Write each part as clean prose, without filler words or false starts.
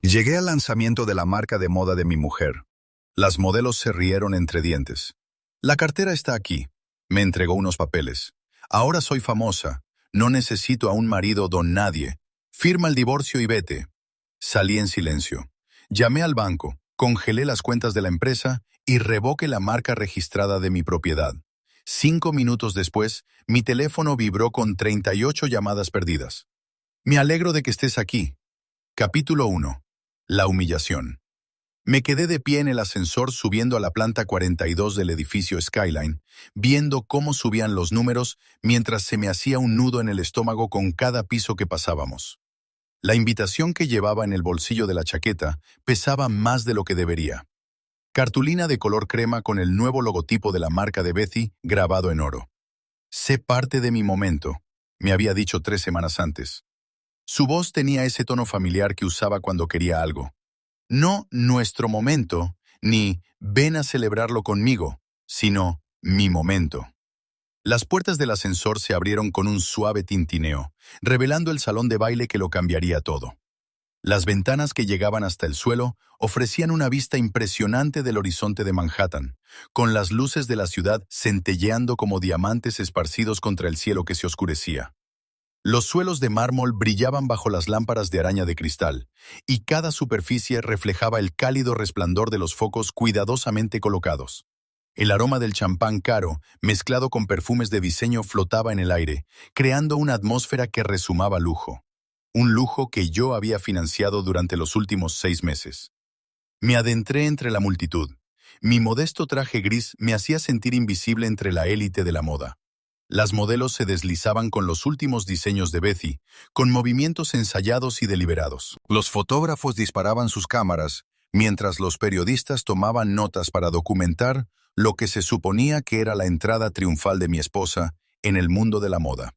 Llegué al lanzamiento de la marca de moda de mi mujer. Las modelos se rieron entre dientes. La cartera está aquí. Me entregó unos papeles. Ahora soy famosa. No necesito a un marido don nadie. Firma el divorcio y vete. Salí en silencio. Llamé al banco, congelé las cuentas de la empresa y revoqué la marca registrada de mi propiedad. 5 minutos después, mi teléfono vibró con 38 llamadas perdidas. Me alegro de que estés aquí. Capítulo 1. La humillación. Me quedé de pie en el ascensor subiendo a la planta 42 del edificio Skyline, viendo cómo subían los números mientras se me hacía un nudo en el estómago con cada piso que pasábamos. La invitación que llevaba en el bolsillo de la chaqueta pesaba más de lo que debería. Cartulina de color crema con el nuevo logotipo de la marca de Betty grabado en oro. Sé parte de mi momento, me había dicho 3 semanas antes. Su voz tenía ese tono familiar que usaba cuando quería algo. No nuestro momento, ni ven a celebrarlo conmigo, sino mi momento. Las puertas del ascensor se abrieron con un suave tintineo, revelando el salón de baile que lo cambiaría todo. Las ventanas que llegaban hasta el suelo ofrecían una vista impresionante del horizonte de Manhattan, con las luces de la ciudad centelleando como diamantes esparcidos contra el cielo que se oscurecía. Los suelos de mármol brillaban bajo las lámparas de araña de cristal, y cada superficie reflejaba el cálido resplandor de los focos cuidadosamente colocados. El aroma del champán caro, mezclado con perfumes de diseño, flotaba en el aire, creando una atmósfera que rezumaba lujo. Un lujo que yo había financiado durante los últimos 6 meses. Me adentré entre la multitud. Mi modesto traje gris me hacía sentir invisible entre la élite de la moda. Las modelos se deslizaban con los últimos diseños de Betty, con movimientos ensayados y deliberados. Los fotógrafos disparaban sus cámaras, mientras los periodistas tomaban notas para documentar lo que se suponía que era la entrada triunfal de mi esposa en el mundo de la moda.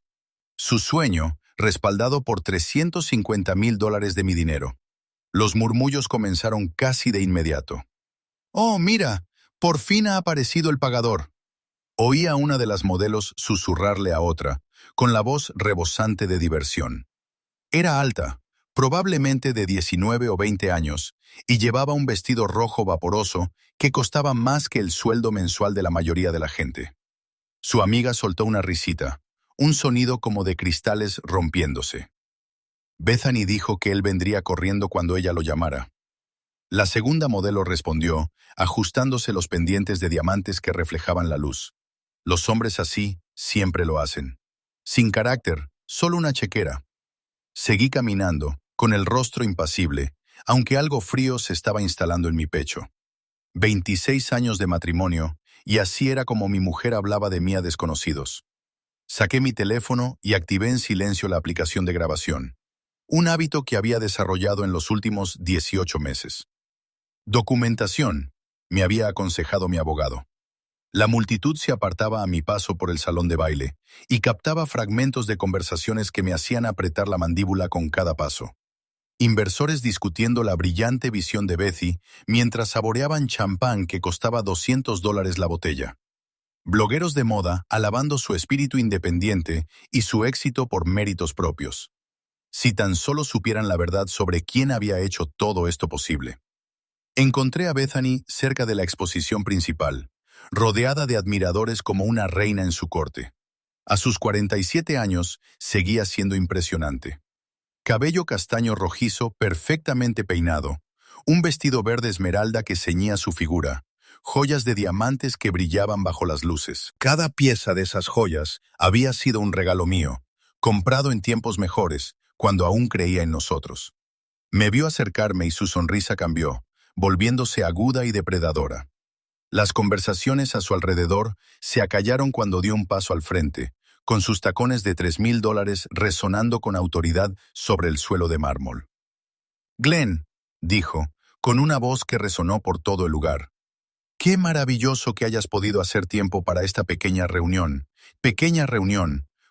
Su sueño, respaldado por $350,000 de mi dinero. Los murmullos comenzaron casi de inmediato. «Oh, mira, por fin ha aparecido el pagador». Oí a una de las modelos susurrarle a otra, con la voz rebosante de diversión. Era alta, probablemente de 19 o 20 años, y llevaba un vestido rojo vaporoso que costaba más que el sueldo mensual de la mayoría de la gente. Su amiga soltó una risita, un sonido como de cristales rompiéndose. Bethany dijo que él vendría corriendo cuando ella lo llamara. La segunda modelo respondió, ajustándose los pendientes de diamantes que reflejaban la luz. Los hombres así siempre lo hacen. Sin carácter, solo una chequera. Seguí caminando, con el rostro impasible, aunque algo frío se estaba instalando en mi pecho. 26 años de matrimonio, y así era como mi mujer hablaba de mí a desconocidos. Saqué mi teléfono y activé en silencio la aplicación de grabación, un hábito que había desarrollado en los últimos 18 meses. Documentación, me había aconsejado mi abogado. La multitud se apartaba a mi paso por el salón de baile y captaba fragmentos de conversaciones que me hacían apretar la mandíbula con cada paso. Inversores discutiendo la brillante visión de Betty mientras saboreaban champán que costaba $200 la botella. Blogueros de moda alabando su espíritu independiente y su éxito por méritos propios. Si tan solo supieran la verdad sobre quién había hecho todo esto posible. Encontré a Bethany cerca de la exposición principal, rodeada de admiradores como una reina en su corte. A sus 47 años, seguía siendo impresionante. Cabello castaño rojizo perfectamente peinado, un vestido verde esmeralda que ceñía su figura, joyas de diamantes que brillaban bajo las luces. Cada pieza de esas joyas había sido un regalo mío, comprado en tiempos mejores, cuando aún creía en nosotros. Me vio acercarme y su sonrisa cambió, volviéndose aguda y depredadora. Las conversaciones a su alrededor se acallaron cuando dio un paso al frente, con sus tacones de $3,000 resonando con autoridad sobre el suelo de mármol. «Glenn», dijo, con una voz que resonó por todo el lugar. «Qué maravilloso que hayas podido hacer tiempo para esta pequeña reunión,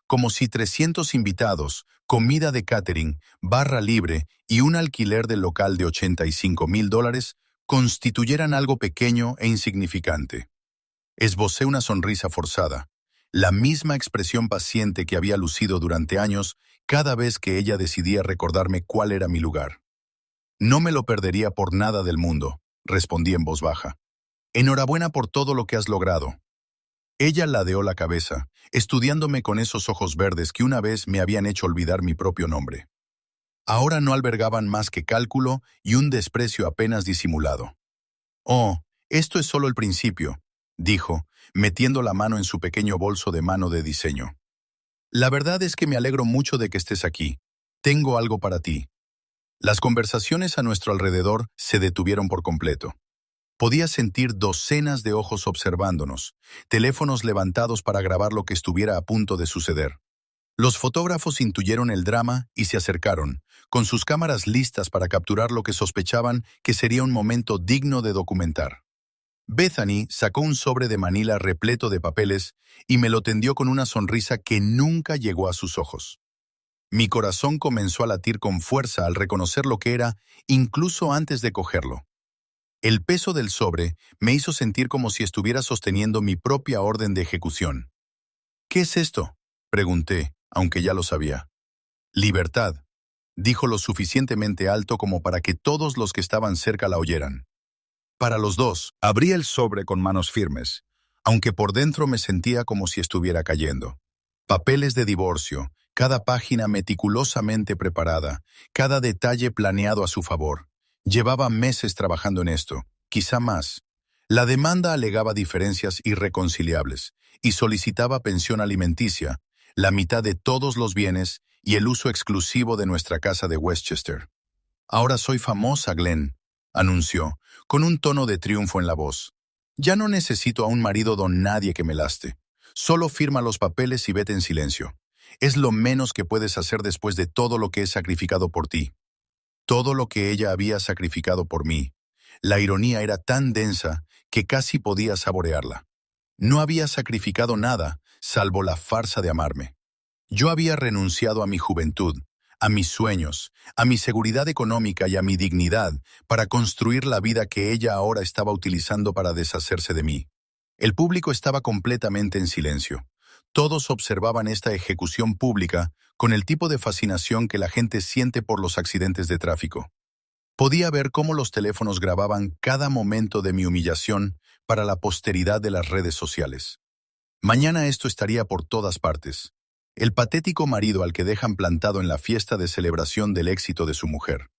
como si 300 invitados, comida de catering, barra libre y un alquiler del local de $85,000 constituyeran algo pequeño e insignificante». Esbocé una sonrisa forzada, la misma expresión paciente que había lucido durante años cada vez que ella decidía recordarme cuál era mi lugar. No me lo perdería por nada del mundo, respondí en voz baja. Enhorabuena por todo lo que has logrado. Ella ladeó la cabeza, estudiándome con esos ojos verdes que una vez me habían hecho olvidar mi propio nombre. Ahora no albergaban más que cálculo y un desprecio apenas disimulado. Oh, esto es solo el principio, dijo, metiendo la mano en su pequeño bolso de mano de diseño. La verdad es que me alegro mucho de que estés aquí. Tengo algo para ti. Las conversaciones a nuestro alrededor se detuvieron por completo. Podía sentir docenas de ojos observándonos, teléfonos levantados para grabar lo que estuviera a punto de suceder. Los fotógrafos intuyeron el drama y se acercaron, con sus cámaras listas para capturar lo que sospechaban que sería un momento digno de documentar. Bethany sacó un sobre de manila repleto de papeles y me lo tendió con una sonrisa que nunca llegó a sus ojos. Mi corazón comenzó a latir con fuerza al reconocer lo que era, incluso antes de cogerlo. El peso del sobre me hizo sentir como si estuviera sosteniendo mi propia orden de ejecución. ¿Qué es esto?, pregunté, aunque ya lo sabía. Libertad, dijo lo suficientemente alto como para que todos los que estaban cerca la oyeran. Para los dos, abrí el sobre con manos firmes, aunque por dentro me sentía como si estuviera cayendo. Papeles de divorcio, cada página meticulosamente preparada, cada detalle planeado a su favor. Llevaba meses trabajando en esto, quizá más. La demanda alegaba diferencias irreconciliables y solicitaba pensión alimenticia, la mitad de todos los bienes y el uso exclusivo de nuestra casa de Westchester. Ahora soy famosa, Glenn, anunció, con un tono de triunfo en la voz. Ya no necesito a un marido don nadie que me laste. Solo firma los papeles y vete en silencio. Es lo menos que puedes hacer después de todo lo que he sacrificado por ti. Todo lo que ella había sacrificado por mí. La ironía era tan densa que casi podía saborearla. No había sacrificado nada, salvo la farsa de amarme. Yo había renunciado a mi juventud, a mis sueños, a mi seguridad económica y a mi dignidad para construir la vida que ella ahora estaba utilizando para deshacerse de mí. El público estaba completamente en silencio. Todos observaban esta ejecución pública con el tipo de fascinación que la gente siente por los accidentes de tráfico. Podía ver cómo los teléfonos grababan cada momento de mi humillación para la posteridad de las redes sociales. Mañana esto estaría por todas partes. El patético marido al que dejan plantado en la fiesta de celebración del éxito de su mujer.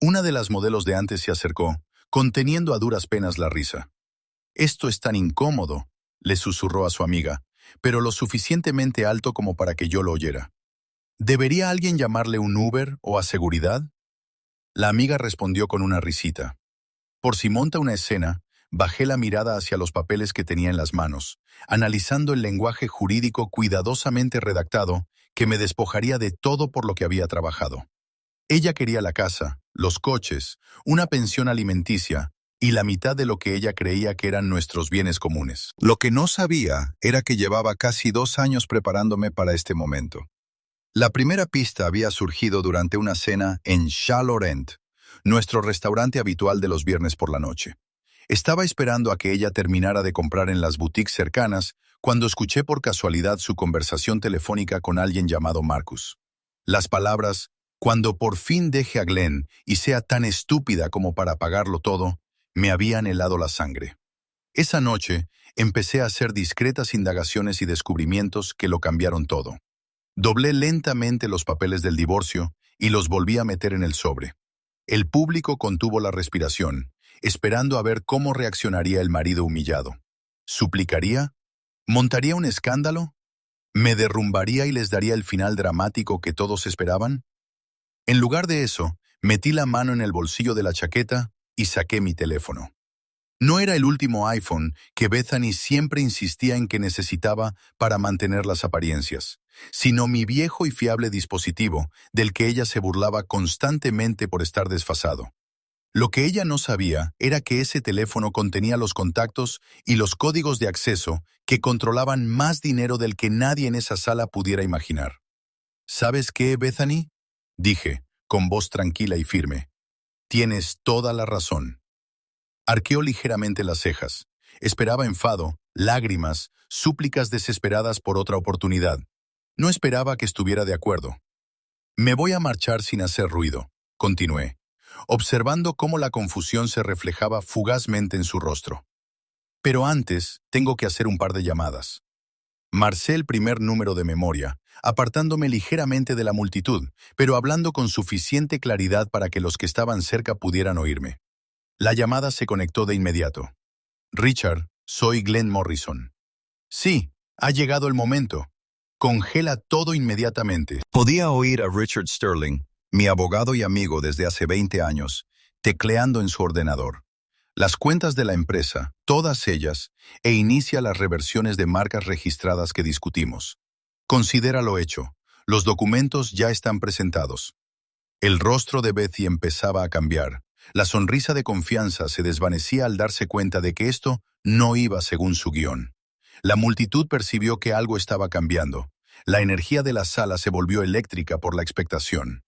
Una de las modelos de antes se acercó, conteniendo a duras penas la risa. «Esto es tan incómodo», le susurró a su amiga, pero lo suficientemente alto como para que yo lo oyera. «¿Debería alguien llamarle un Uber o a seguridad?» La amiga respondió con una risita. Por si monta una escena, bajé la mirada hacia los papeles que tenía en las manos, analizando el lenguaje jurídico cuidadosamente redactado que me despojaría de todo por lo que había trabajado. Ella quería la casa, los coches, una pensión alimenticia y la mitad de lo que ella creía que eran nuestros bienes comunes. Lo que no sabía era que llevaba casi 2 años preparándome para este momento. La primera pista había surgido durante una cena en Chat Laurent, nuestro restaurante habitual de los viernes por la noche. Estaba esperando a que ella terminara de comprar en las boutiques cercanas cuando escuché por casualidad su conversación telefónica con alguien llamado Marcus. Las palabras, «cuando por fin deje a Glenn y sea tan estúpida como para pagarlo todo», me habían helado la sangre. Esa noche empecé a hacer discretas indagaciones y descubrimientos que lo cambiaron todo. Doblé lentamente los papeles del divorcio y los volví a meter en el sobre. El público contuvo la respiración, esperando a ver cómo reaccionaría el marido humillado. ¿Suplicaría? ¿Montaría un escándalo? ¿Me derrumbaría y les daría el final dramático que todos esperaban? En lugar de eso, metí la mano en el bolsillo de la chaqueta y saqué mi teléfono. No era el último iPhone que Bethany siempre insistía en que necesitaba para mantener las apariencias, sino mi viejo y fiable dispositivo del que ella se burlaba constantemente por estar desfasado. Lo que ella no sabía era que ese teléfono contenía los contactos y los códigos de acceso que controlaban más dinero del que nadie en esa sala pudiera imaginar. ¿Sabes qué, Bethany?, dije, con voz tranquila y firme. Tienes toda la razón. Arqueó ligeramente las cejas. Esperaba enfado, lágrimas, súplicas desesperadas por otra oportunidad. No esperaba que estuviera de acuerdo. Me voy a marchar sin hacer ruido, continué. observando cómo la confusión se reflejaba fugazmente en su rostro. Pero antes, tengo que hacer un par de llamadas. Marcé el primer número de memoria, apartándome ligeramente de la multitud, pero hablando con suficiente claridad para que los que estaban cerca pudieran oírme. La llamada se conectó de inmediato. Richard, soy Glenn Morrison. Sí, ha llegado el momento. Congela todo inmediatamente. Podía oír a Richard Sterling, mi abogado y amigo desde hace 20 años, tecleando en su ordenador. Las cuentas de la empresa, todas ellas, e inicia las reversiones de marcas registradas que discutimos. Considera lo hecho. Los documentos ya están presentados. El rostro de Betty empezaba a cambiar. La sonrisa de confianza se desvanecía al darse cuenta de que esto no iba según su guión. La multitud percibió que algo estaba cambiando. La energía de la sala se volvió eléctrica por la expectación.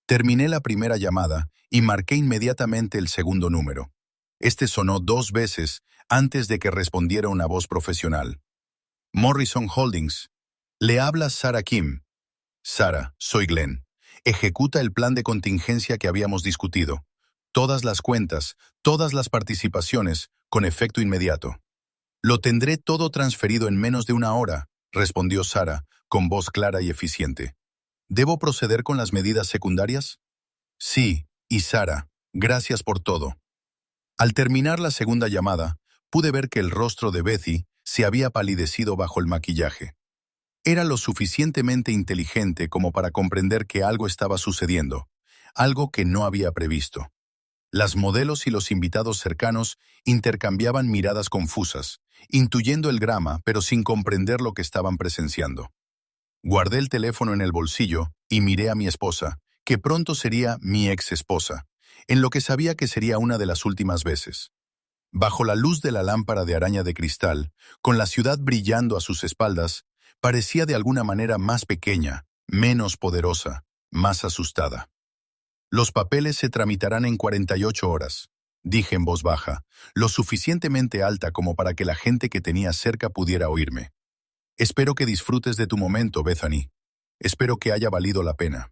Terminé la primera llamada y marqué inmediatamente el segundo número. Este sonó 2 veces antes de que respondiera una voz profesional. Morrison Holdings. Le habla Sarah Kim. Sarah, soy Glenn. Ejecuta el plan de contingencia que habíamos discutido. Todas las cuentas, todas las participaciones, con efecto inmediato. Lo tendré todo transferido en menos de 1 hora, respondió Sarah, con voz clara y eficiente. ¿Debo proceder con las medidas secundarias? Sí, y Sarah, gracias por todo. Al terminar la segunda llamada, pude ver que el rostro de Betty se había palidecido bajo el maquillaje. Era lo suficientemente inteligente como para comprender que algo estaba sucediendo, algo que no había previsto. Las modelos y los invitados cercanos intercambiaban miradas confusas, intuyendo el drama pero sin comprender lo que estaban presenciando. Guardé el teléfono en el bolsillo y miré a mi esposa, que pronto sería mi ex esposa, en lo que sabía que sería una de las últimas veces. Bajo la luz de la lámpara de araña de cristal, con la ciudad brillando a sus espaldas, parecía de alguna manera más pequeña, menos poderosa, más asustada. Los papeles se tramitarán en 48 horas, dije en voz baja, lo suficientemente alta como para que la gente que tenía cerca pudiera oírme. Espero que disfrutes de tu momento, Bethany. Espero que haya valido la pena.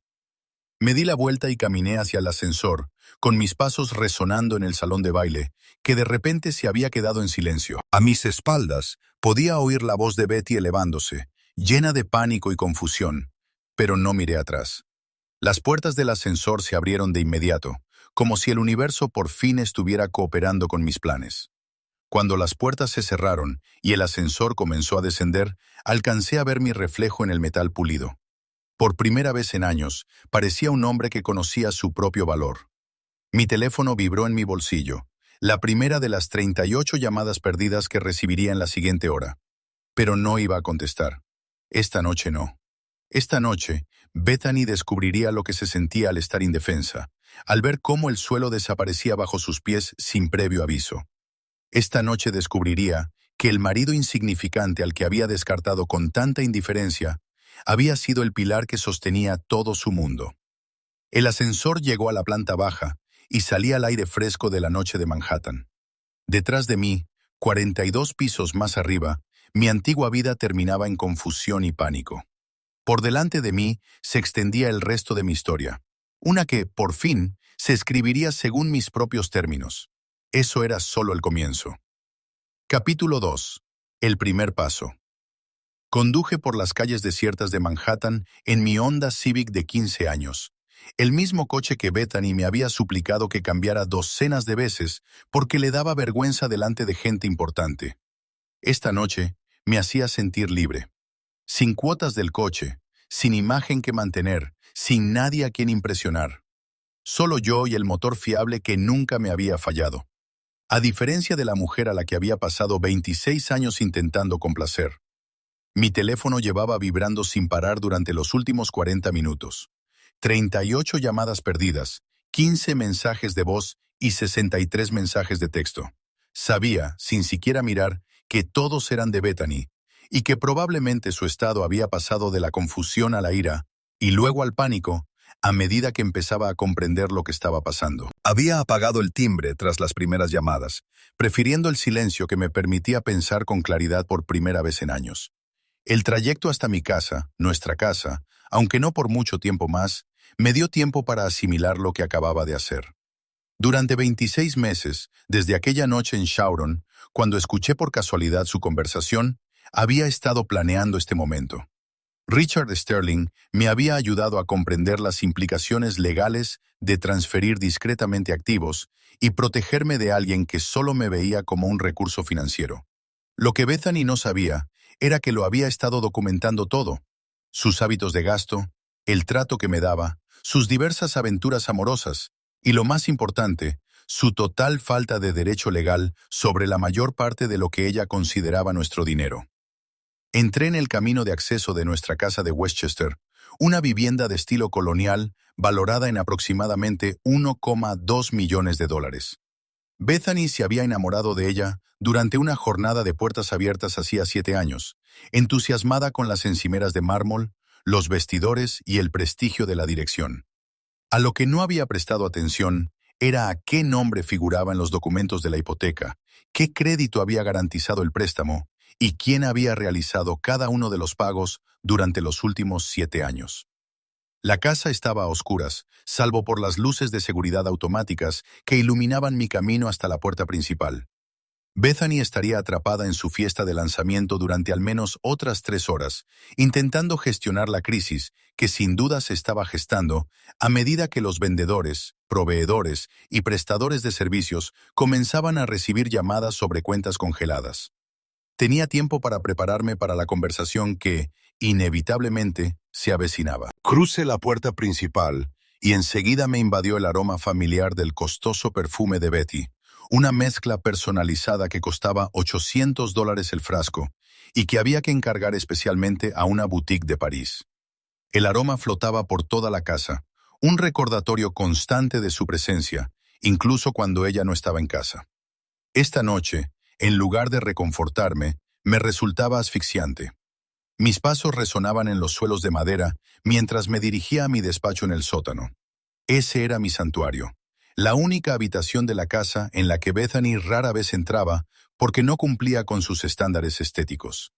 Me di la vuelta y caminé hacia el ascensor, con mis pasos resonando en el salón de baile, que de repente se había quedado en silencio. A mis espaldas podía oír la voz de Betty elevándose, llena de pánico y confusión, pero no miré atrás. Las puertas del ascensor se abrieron de inmediato, como si el universo por fin estuviera cooperando con mis planes. Cuando las puertas se cerraron y el ascensor comenzó a descender, alcancé a ver mi reflejo en el metal pulido. Por primera vez en años, parecía un hombre que conocía su propio valor. Mi teléfono vibró en mi bolsillo, la primera de las 38 llamadas perdidas que recibiría en la siguiente hora. Pero no iba a contestar. Esta noche no. Esta noche, Bethany descubriría lo que se sentía al estar indefensa, al ver cómo el suelo desaparecía bajo sus pies sin previo aviso. Esta noche descubriría que el marido insignificante al que había descartado con tanta indiferencia había sido el pilar que sostenía todo su mundo. El ascensor llegó a la planta baja y salía al aire fresco de la noche de Manhattan. Detrás de mí, 42 pisos más arriba, mi antigua vida terminaba en confusión y pánico. Por delante de mí se extendía el resto de mi historia, una que, por fin, se escribiría según mis propios términos. Eso era solo el comienzo. Capítulo 2. El primer paso. Conduje por las calles desiertas de Manhattan en mi Honda Civic de 15 años, el mismo coche que Bethany me había suplicado que cambiara docenas de veces porque le daba vergüenza delante de gente importante. Esta noche me hacía sentir libre. Sin cuotas del coche, sin imagen que mantener, sin nadie a quien impresionar. Solo yo y el motor fiable que nunca me había fallado. A diferencia de la mujer a la que había pasado 26 años intentando complacer. Mi teléfono llevaba vibrando sin parar durante los últimos 40 minutos. 38 llamadas perdidas, 15 mensajes de voz y 63 mensajes de texto. Sabía, sin siquiera mirar, que todos eran de Bethany, y que probablemente su estado había pasado de la confusión a la ira, y luego al pánico, a medida que empezaba a comprender lo que estaba pasando. Había apagado el timbre tras las primeras llamadas, prefiriendo el silencio que me permitía pensar con claridad por primera vez en años. El trayecto hasta mi casa, nuestra casa, aunque no por mucho tiempo más, me dio tiempo para asimilar lo que acababa de hacer. Durante 26 meses, desde aquella noche en Shauron, cuando escuché por casualidad su conversación, había estado planeando este momento. Richard Sterling me había ayudado a comprender las implicaciones legales de transferir discretamente activos y protegerme de alguien que solo me veía como un recurso financiero. Lo que Bethany no sabía era que lo había estado documentando todo: sus hábitos de gasto, el trato que me daba, sus diversas aventuras amorosas y, lo más importante, su total falta de derecho legal sobre la mayor parte de lo que ella consideraba nuestro dinero. Entré en el camino de acceso de nuestra casa de Westchester, una vivienda de estilo colonial valorada en aproximadamente $1,2 millones. Bethany se había enamorado de ella durante una jornada de puertas abiertas hacía 7 años, entusiasmada con las encimeras de mármol, los vestidores y el prestigio de la dirección. A lo que no había prestado atención era a qué nombre figuraba en los documentos de la hipoteca, qué crédito había garantizado el préstamo y quién había realizado cada uno de los pagos durante los últimos 7 años. La casa estaba a oscuras, salvo por las luces de seguridad automáticas que iluminaban mi camino hasta la puerta principal. Bethany estaría atrapada en su fiesta de lanzamiento durante al menos otras 3 horas, intentando gestionar la crisis que sin duda se estaba gestando a medida que los vendedores, proveedores y prestadores de servicios comenzaban a recibir llamadas sobre cuentas congeladas. Tenía tiempo para prepararme para la conversación que, inevitablemente, se avecinaba. Crucé la puerta principal y enseguida me invadió el aroma familiar del costoso perfume de Betty, una mezcla personalizada que costaba $800 el frasco y que había que encargar especialmente a una boutique de París. El aroma flotaba por toda la casa, un recordatorio constante de su presencia, incluso cuando ella no estaba en casa. Esta noche, en lugar de reconfortarme, me resultaba asfixiante. Mis pasos resonaban en los suelos de madera mientras me dirigía a mi despacho en el sótano. Ese era mi santuario, la única habitación de la casa en la que Bethany rara vez entraba porque no cumplía con sus estándares estéticos.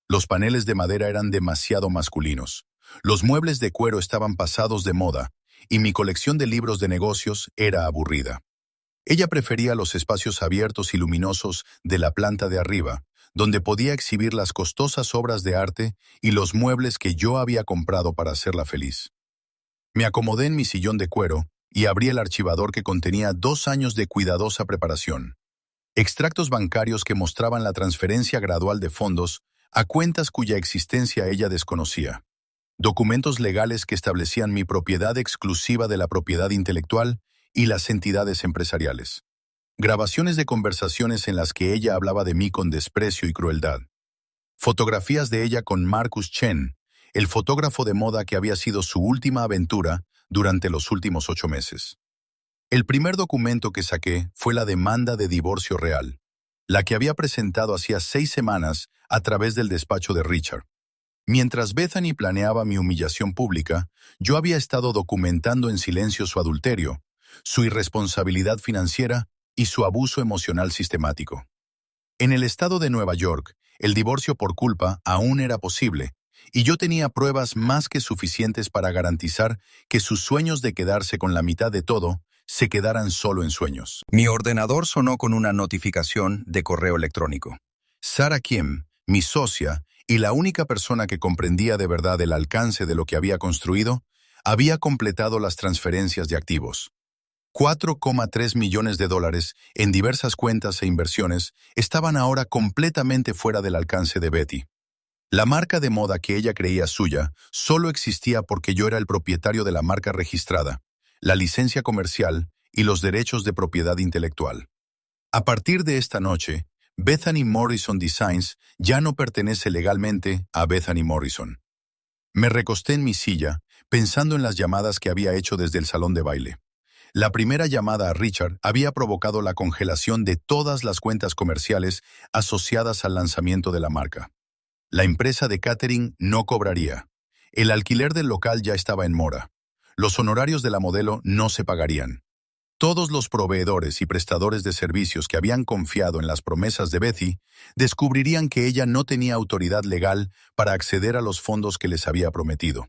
Los paneles de madera eran demasiado masculinos, los muebles de cuero estaban pasados de moda y mi colección de libros de negocios era aburrida. Ella prefería los espacios abiertos y luminosos de la planta de arriba, donde podía exhibir las costosas obras de arte y los muebles que yo había comprado para hacerla feliz. Me acomodé en mi sillón de cuero y abrí el archivador que contenía 2 años de cuidadosa preparación. Extractos bancarios que mostraban la transferencia gradual de fondos a cuentas cuya existencia ella desconocía. Documentos legales que establecían mi propiedad exclusiva de la propiedad intelectual y las entidades empresariales. Grabaciones de conversaciones en las que ella hablaba de mí con desprecio y crueldad. Fotografías de ella con Marcus Chen, el fotógrafo de moda que había sido su última aventura durante los últimos 8 meses. El primer documento que saqué fue la demanda de divorcio real, la que había presentado hacía 6 semanas a través del despacho de Richard. Mientras Bethany planeaba mi humillación pública, yo había estado documentando en silencio su adulterio, su irresponsabilidad financiera y su abuso emocional sistemático. En el estado de Nueva York, el divorcio por culpa aún era posible, y yo tenía pruebas más que suficientes para garantizar que sus sueños de quedarse con la mitad de todo se quedaran solo en sueños. Mi ordenador sonó con una notificación de correo electrónico. Sarah Kim, mi socia y la única persona que comprendía de verdad el alcance de lo que había construido, había completado las transferencias de activos. $4,3 millones en diversas cuentas e inversiones estaban ahora completamente fuera del alcance de Betty. La marca de moda que ella creía suya solo existía porque yo era el propietario de la marca registrada, la licencia comercial y los derechos de propiedad intelectual. A partir de esta noche, Bethany Morrison Designs ya no pertenece legalmente a Bethany Morrison. Me recosté en mi silla, pensando en las llamadas que había hecho desde el salón de baile. La primera llamada a Richard había provocado la congelación de todas las cuentas comerciales asociadas al lanzamiento de la marca. La empresa de catering no cobraría. El alquiler del local ya estaba en mora. Los honorarios de la modelo no se pagarían. Todos los proveedores y prestadores de servicios que habían confiado en las promesas de Betty descubrirían que ella no tenía autoridad legal para acceder a los fondos que les había prometido.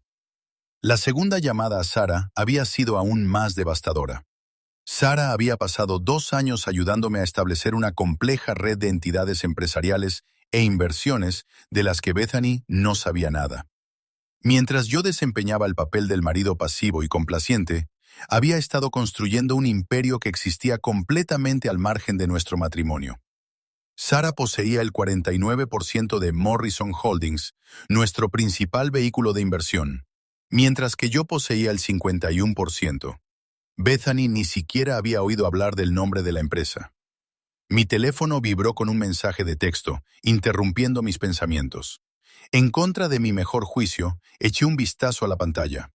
La segunda llamada a Sarah había sido aún más devastadora. Sara había pasado 2 años ayudándome a establecer una compleja red de entidades empresariales e inversiones de las que Bethany no sabía nada. Mientras yo desempeñaba el papel del marido pasivo y complaciente, había estado construyendo un imperio que existía completamente al margen de nuestro matrimonio. Sara poseía el 49% de Morrison Holdings, nuestro principal vehículo de inversión, mientras que yo poseía el 51%. Bethany ni siquiera había oído hablar del nombre de la empresa. Mi teléfono vibró con un mensaje de texto, interrumpiendo mis pensamientos. En contra de mi mejor juicio, eché un vistazo a la pantalla.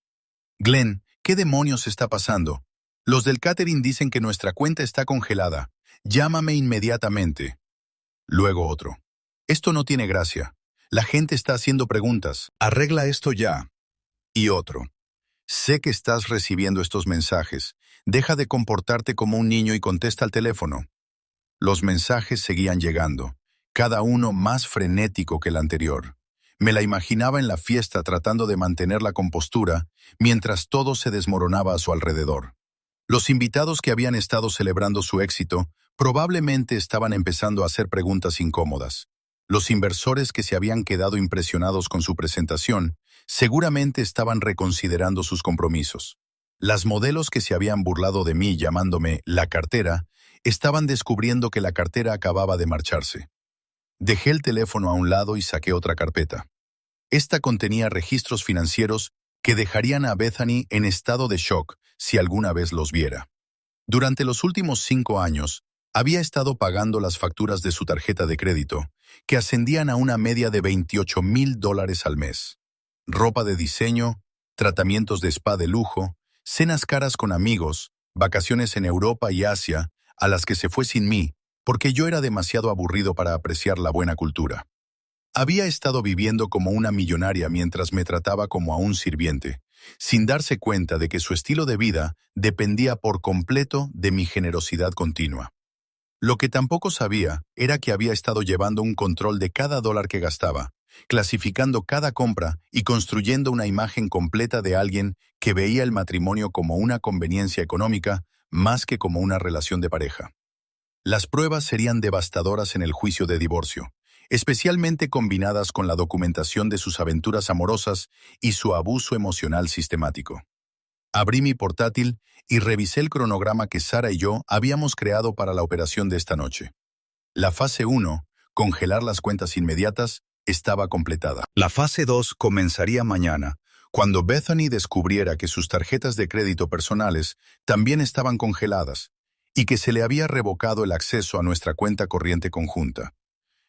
Glenn, ¿qué demonios está pasando? Los del catering dicen que nuestra cuenta está congelada. Llámame inmediatamente. Luego otro. Esto no tiene gracia. La gente está haciendo preguntas. Arregla esto ya. Y otro. Sé que estás recibiendo estos mensajes. Deja de comportarte como un niño y contesta al teléfono. Los mensajes seguían llegando, cada uno más frenético que el anterior. Me la imaginaba en la fiesta tratando de mantener la compostura, mientras todo se desmoronaba a su alrededor. Los invitados que habían estado celebrando su éxito probablemente estaban empezando a hacer preguntas incómodas. Los inversores que se habían quedado impresionados con su presentación seguramente estaban reconsiderando sus compromisos. Las modelos que se habían burlado de mí llamándome la cartera estaban descubriendo que la cartera acababa de marcharse. Dejé el teléfono a un lado y saqué otra carpeta. Esta contenía registros financieros que dejarían a Bethany en estado de shock si alguna vez los viera. Durante los últimos 5 años, había estado pagando las facturas de su tarjeta de crédito, que ascendían a una media de $28,000 al mes. Ropa de diseño, tratamientos de spa de lujo, cenas caras con amigos, vacaciones en Europa y Asia, a las que se fue sin mí, porque yo era demasiado aburrido para apreciar la buena cultura. Había estado viviendo como una millonaria mientras me trataba como a un sirviente, sin darse cuenta de que su estilo de vida dependía por completo de mi generosidad continua. Lo que tampoco sabía era que había estado llevando un control de cada dólar que gastaba, clasificando cada compra y construyendo una imagen completa de alguien que veía el matrimonio como una conveniencia económica más que como una relación de pareja. Las pruebas serían devastadoras en el juicio de divorcio, especialmente combinadas con la documentación de sus aventuras amorosas y su abuso emocional sistemático. Abrí mi portátil y revisé el cronograma que Sara y yo habíamos creado para la operación de esta noche. La fase 1, congelar las cuentas inmediatas, estaba completada. La fase 2 comenzaría mañana, cuando Bethany descubriera que sus tarjetas de crédito personales también estaban congeladas y que se le había revocado el acceso a nuestra cuenta corriente conjunta.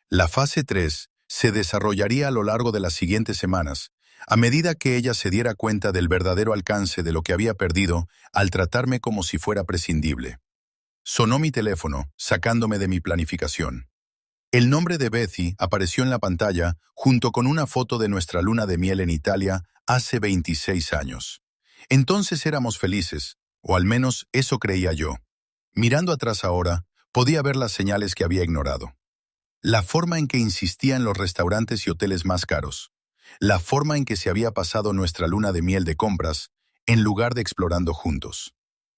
La fase 3 se desarrollaría a lo largo de las siguientes semanas, a medida que ella se diera cuenta del verdadero alcance de lo que había perdido al tratarme como si fuera prescindible. Sonó mi teléfono, sacándome de mi planificación. El nombre de Betty apareció en la pantalla junto con una foto de nuestra luna de miel en Italia hace 26 años. Entonces éramos felices, o al menos eso creía yo. Mirando atrás ahora, podía ver las señales que había ignorado. La forma en que insistía en los restaurantes y hoteles más caros. La forma en que se había pasado nuestra luna de miel de compras, en lugar de explorando juntos.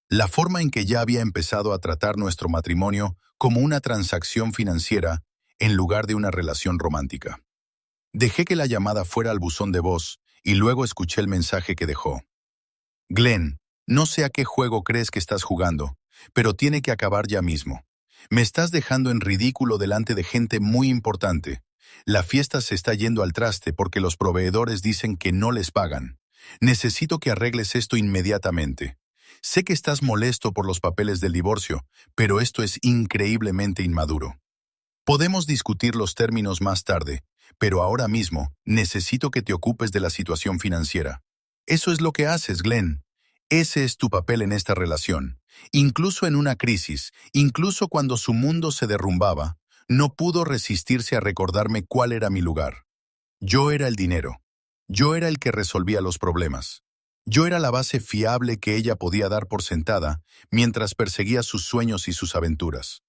La forma en que ya había empezado a tratar nuestro matrimonio como una transacción financiera en lugar de una relación romántica. Dejé que la llamada fuera al buzón de voz y luego escuché el mensaje que dejó. Glenn, no sé a qué juego crees que estás jugando, pero tiene que acabar ya mismo. Me estás dejando en ridículo delante de gente muy importante. La fiesta se está yendo al traste porque los proveedores dicen que no les pagan. Necesito que arregles esto inmediatamente. Sé que estás molesto por los papeles del divorcio, pero esto es increíblemente inmaduro. Podemos discutir los términos más tarde, pero ahora mismo necesito que te ocupes de la situación financiera. Eso es lo que haces, Glenn. Ese es tu papel en esta relación. Incluso en una crisis, incluso cuando su mundo se derrumbaba, no pudo resistirse a recordarme cuál era mi lugar. Yo era el dinero. Yo era el que resolvía los problemas. Yo era la base fiable que ella podía dar por sentada mientras perseguía sus sueños y sus aventuras.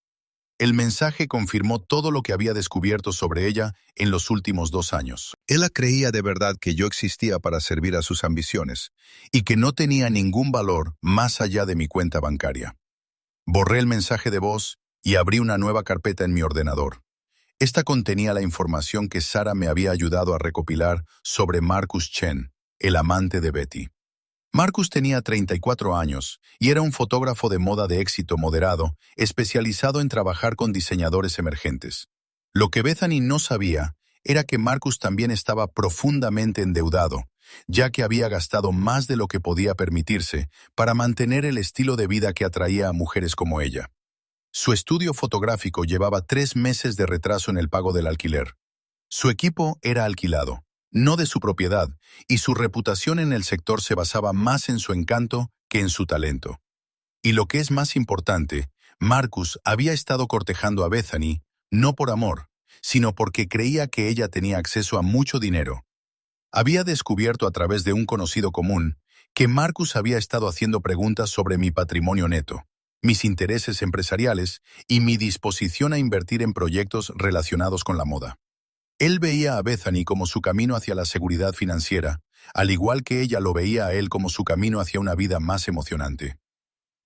El mensaje confirmó todo lo que había descubierto sobre ella en los últimos 2 años. Ella creía de verdad que yo existía para servir a sus ambiciones y que no tenía ningún valor más allá de mi cuenta bancaria. Borré el mensaje de voz y abrí una nueva carpeta en mi ordenador. Esta contenía la información que Sara me había ayudado a recopilar sobre Marcus Chen, el amante de Betty. Marcus tenía 34 años y era un fotógrafo de moda de éxito moderado, especializado en trabajar con diseñadores emergentes. Lo que Bethany no sabía era que Marcus también estaba profundamente endeudado, ya que había gastado más de lo que podía permitirse para mantener el estilo de vida que atraía a mujeres como ella. Su estudio fotográfico llevaba 3 meses de retraso en el pago del alquiler. Su equipo era alquilado, no de su propiedad, y su reputación en el sector se basaba más en su encanto que en su talento. Y lo que es más importante, Marcus había estado cortejando a Bethany, no por amor, sino porque creía que ella tenía acceso a mucho dinero. Había descubierto a través de un conocido común que Marcus había estado haciendo preguntas sobre mi patrimonio neto, mis intereses empresariales y mi disposición a invertir en proyectos relacionados con la moda. Él veía a Bethany como su camino hacia la seguridad financiera, al igual que ella lo veía a él como su camino hacia una vida más emocionante.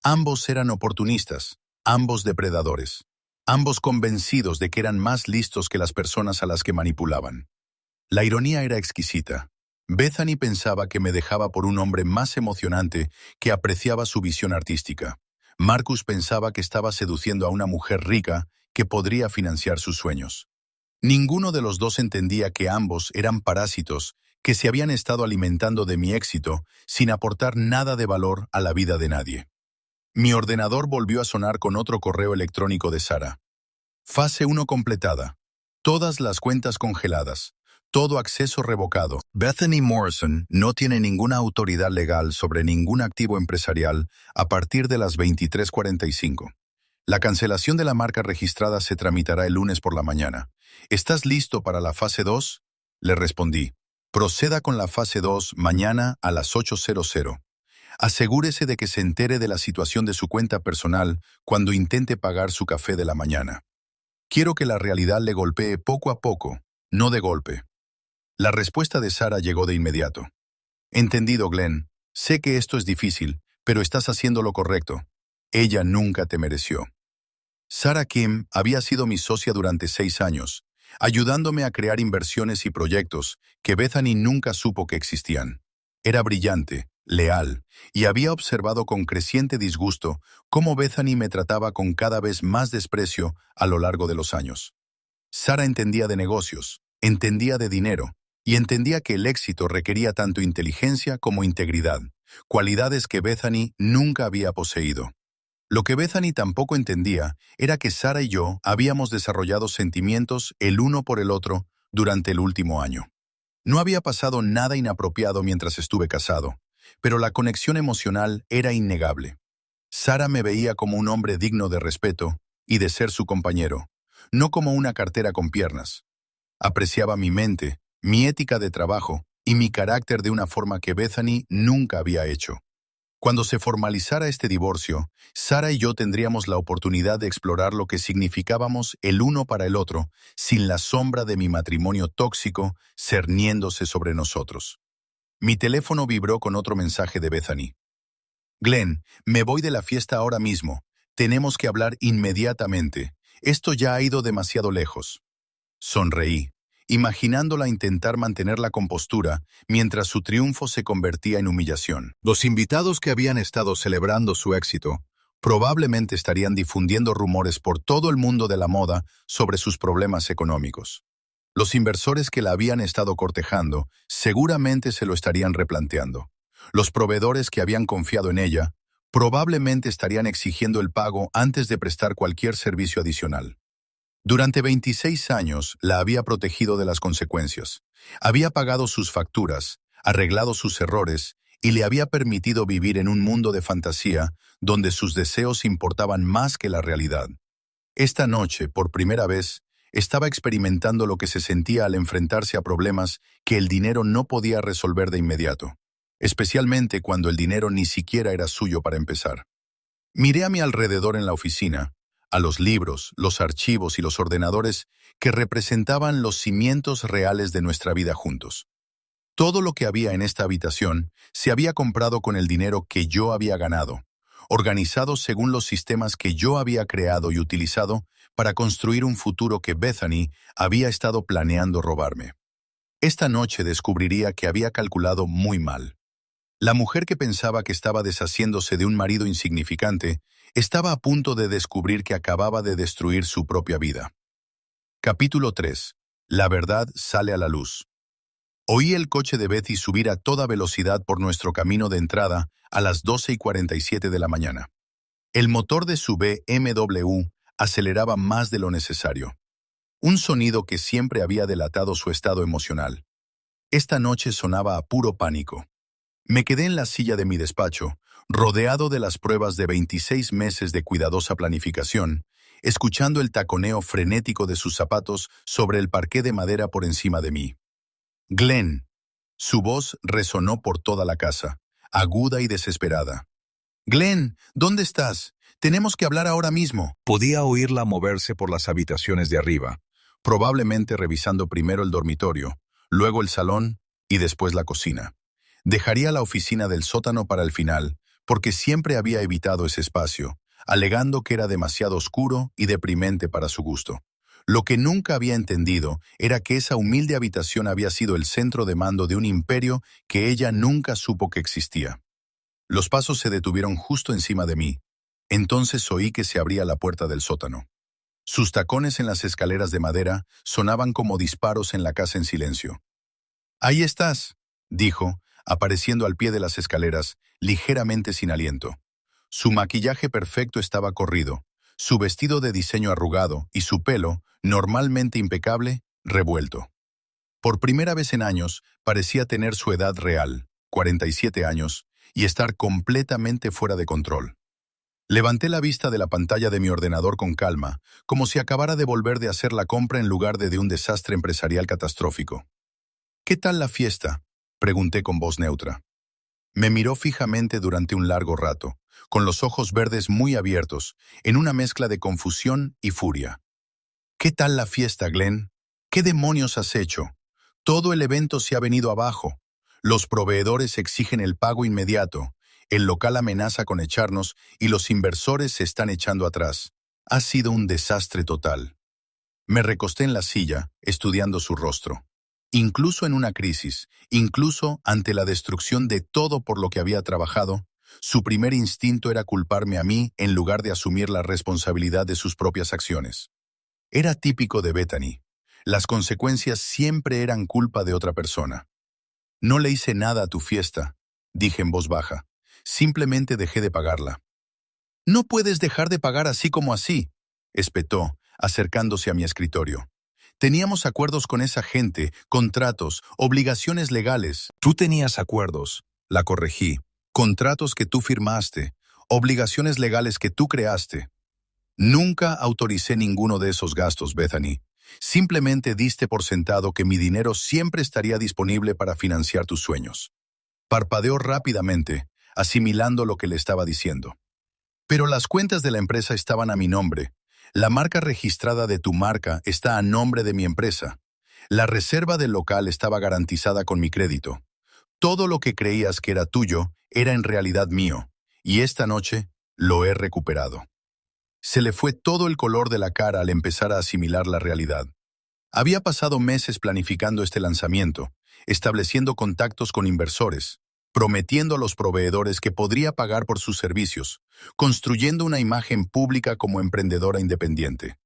Ambos eran oportunistas, ambos depredadores, ambos convencidos de que eran más listos que las personas a las que manipulaban. La ironía era exquisita. Bethany pensaba que me dejaba por un hombre más emocionante que apreciaba su visión artística. Marcus pensaba que estaba seduciendo a una mujer rica que podría financiar sus sueños. Ninguno de los dos entendía que ambos eran parásitos que se habían estado alimentando de mi éxito sin aportar nada de valor a la vida de nadie. Mi ordenador volvió a sonar con otro correo electrónico de Sara. Fase 1 completada. Todas las cuentas congeladas. Todo acceso revocado. Bethany Morrison no tiene ninguna autoridad legal sobre ningún activo empresarial a partir de las 23:45. La cancelación de la marca registrada se tramitará el lunes por la mañana. ¿Estás listo para la fase 2? Le respondí. Proceda con la fase 2 mañana a las 8:00. Asegúrese de que se entere de la situación de su cuenta personal cuando intente pagar su café de la mañana. Quiero que la realidad le golpee poco a poco, no de golpe. La respuesta de Sara llegó de inmediato. Entendido, Glenn. Sé que esto es difícil, pero estás haciendo lo correcto. Ella nunca te mereció. Sara Kim había sido mi socia durante 6 años, ayudándome a crear inversiones y proyectos que Bethany nunca supo que existían. Era brillante, leal, y había observado con creciente disgusto cómo Bethany me trataba con cada vez más desprecio a lo largo de los años. Sara entendía de negocios, entendía de dinero, y entendía que el éxito requería tanto inteligencia como integridad, cualidades que Bethany nunca había poseído. Lo que Bethany tampoco entendía era que Sara y yo habíamos desarrollado sentimientos el uno por el otro durante el último año. No había pasado nada inapropiado mientras estuve casado, pero la conexión emocional era innegable. Sara me veía como un hombre digno de respeto y de ser su compañero, no como una cartera con piernas. Apreciaba mi mente, mi ética de trabajo y mi carácter de una forma que Bethany nunca había hecho. Cuando se formalizara este divorcio, Sara y yo tendríamos la oportunidad de explorar lo que significábamos el uno para el otro, sin la sombra de mi matrimonio tóxico cerniéndose sobre nosotros. Mi teléfono vibró con otro mensaje de Bethany. Glenn, me voy de la fiesta ahora mismo. Tenemos que hablar inmediatamente. Esto ya ha ido demasiado lejos. Sonreí, imaginándola intentar mantener la compostura mientras su triunfo se convertía en humillación. Los invitados que habían estado celebrando su éxito probablemente estarían difundiendo rumores por todo el mundo de la moda sobre sus problemas económicos. Los inversores que la habían estado cortejando seguramente se lo estarían replanteando. Los proveedores que habían confiado en ella probablemente estarían exigiendo el pago antes de prestar cualquier servicio adicional. Durante 26 años la había protegido de las consecuencias. Había pagado sus facturas, arreglado sus errores y le había permitido vivir en un mundo de fantasía donde sus deseos importaban más que la realidad. Esta noche, por primera vez, estaba experimentando lo que se sentía al enfrentarse a problemas que el dinero no podía resolver de inmediato, especialmente cuando el dinero ni siquiera era suyo para empezar. Miré a mi alrededor en la oficina, a los libros, los archivos y los ordenadores que representaban los cimientos reales de nuestra vida juntos. Todo lo que había en esta habitación se había comprado con el dinero que yo había ganado, organizados según los sistemas que yo había creado y utilizado para construir un futuro que Bethany había estado planeando robarme. Esta noche descubriría que había calculado muy mal. La mujer que pensaba que estaba deshaciéndose de un marido insignificante estaba a punto de descubrir que acababa de destruir su propia vida. Capítulo 3. La verdad sale a la luz. Oí el coche de Betty subir a toda velocidad por nuestro camino de entrada a las 12:47 de la mañana. El motor de su BMW aceleraba más de lo necesario. Un sonido que siempre había delatado su estado emocional. Esta noche sonaba a puro pánico. Me quedé en la silla de mi despacho, rodeado de las pruebas de 26 meses de cuidadosa planificación, escuchando el taconeo frenético de sus zapatos sobre el parqué de madera por encima de mí. Glenn. Su voz resonó por toda la casa, aguda y desesperada. Glenn, ¿dónde estás? Tenemos que hablar ahora mismo. Podía oírla moverse por las habitaciones de arriba, probablemente revisando primero el dormitorio, luego el salón y después la cocina. Dejaría la oficina del sótano para el final, porque siempre había evitado ese espacio, alegando que era demasiado oscuro y deprimente para su gusto. Lo que nunca había entendido era que esa humilde habitación había sido el centro de mando de un imperio que ella nunca supo que existía. Los pasos se detuvieron justo encima de mí. Entonces oí que se abría la puerta del sótano. Sus tacones en las escaleras de madera sonaban como disparos en la casa en silencio. «Ahí estás», dijo, apareciendo al pie de las escaleras, ligeramente sin aliento. Su maquillaje perfecto estaba corrido, su vestido de diseño arrugado y su pelo, normalmente impecable, revuelto. Por primera vez en años, parecía tener su edad real, 47 años, y estar completamente fuera de control. Levanté la vista de la pantalla de mi ordenador con calma, como si acabara de volver de hacer la compra en lugar de un desastre empresarial catastrófico. «¿Qué tal la fiesta?», pregunté con voz neutra. Me miró fijamente durante un largo rato, con los ojos verdes muy abiertos, en una mezcla de confusión y furia. «¿Qué tal la fiesta, Glenn? ¿Qué demonios has hecho? Todo el evento se ha venido abajo. Los proveedores exigen el pago inmediato, el local amenaza con echarnos y los inversores se están echando atrás. Ha sido un desastre total». Me recosté en la silla, estudiando su rostro. Incluso en una crisis, incluso ante la destrucción de todo por lo que había trabajado, su primer instinto era culparme a mí en lugar de asumir la responsabilidad de sus propias acciones. Era típico de Bethany. Las consecuencias siempre eran culpa de otra persona. «No le hice nada a tu fiesta», dije en voz baja. «Simplemente dejé de pagarla». «No puedes dejar de pagar así como así», espetó, acercándose a mi escritorio. «Teníamos acuerdos con esa gente, contratos, obligaciones legales». «Tú tenías acuerdos», la corregí. «Contratos que tú firmaste, obligaciones legales que tú creaste». «Nunca autoricé ninguno de esos gastos, Bethany. Simplemente diste por sentado que mi dinero siempre estaría disponible para financiar tus sueños». Parpadeó rápidamente, asimilando lo que le estaba diciendo. «Pero las cuentas de la empresa estaban a mi nombre. La marca registrada de tu marca está a nombre de mi empresa. La reserva del local estaba garantizada con mi crédito. Todo lo que creías que era tuyo era en realidad mío, y esta noche lo he recuperado». Se le fue todo el color de la cara al empezar a asimilar la realidad. Había pasado meses planificando este lanzamiento, estableciendo contactos con inversores, prometiendo a los proveedores que podría pagar por sus servicios, construyendo una imagen pública como emprendedora independiente.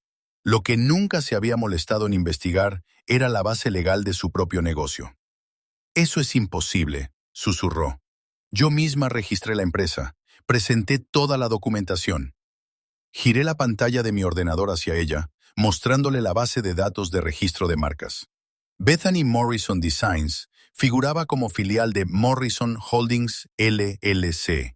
Lo que nunca se había molestado en investigar era la base legal de su propio negocio. «Eso es imposible», susurró. «Yo misma registré la empresa, presenté toda la documentación». Giré la pantalla de mi ordenador hacia ella, mostrándole la base de datos de registro de marcas. Bethany Morrison Designs figuraba como filial de Morrison Holdings LLC.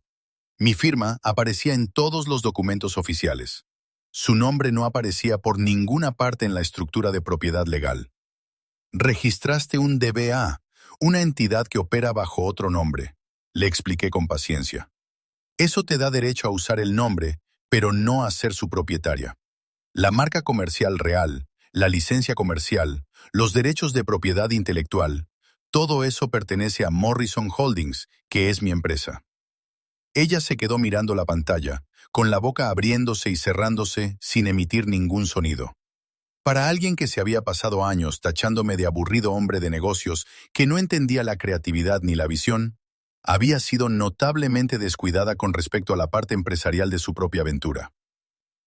Mi firma aparecía en todos los documentos oficiales. Su nombre no aparecía por ninguna parte en la estructura de propiedad legal. «Registraste un DBA, una entidad que opera bajo otro nombre», le expliqué con paciencia. «Eso te da derecho a usar el nombre, pero no a ser su propietaria. La marca comercial real, la licencia comercial, los derechos de propiedad intelectual, todo eso pertenece a Morrison Holdings, que es mi empresa». Ella se quedó mirando la pantalla, con la boca abriéndose y cerrándose sin emitir ningún sonido. Para alguien que se había pasado años tachándome de aburrido hombre de negocios que no entendía la creatividad ni la visión, había sido notablemente descuidada con respecto a la parte empresarial de su propia aventura.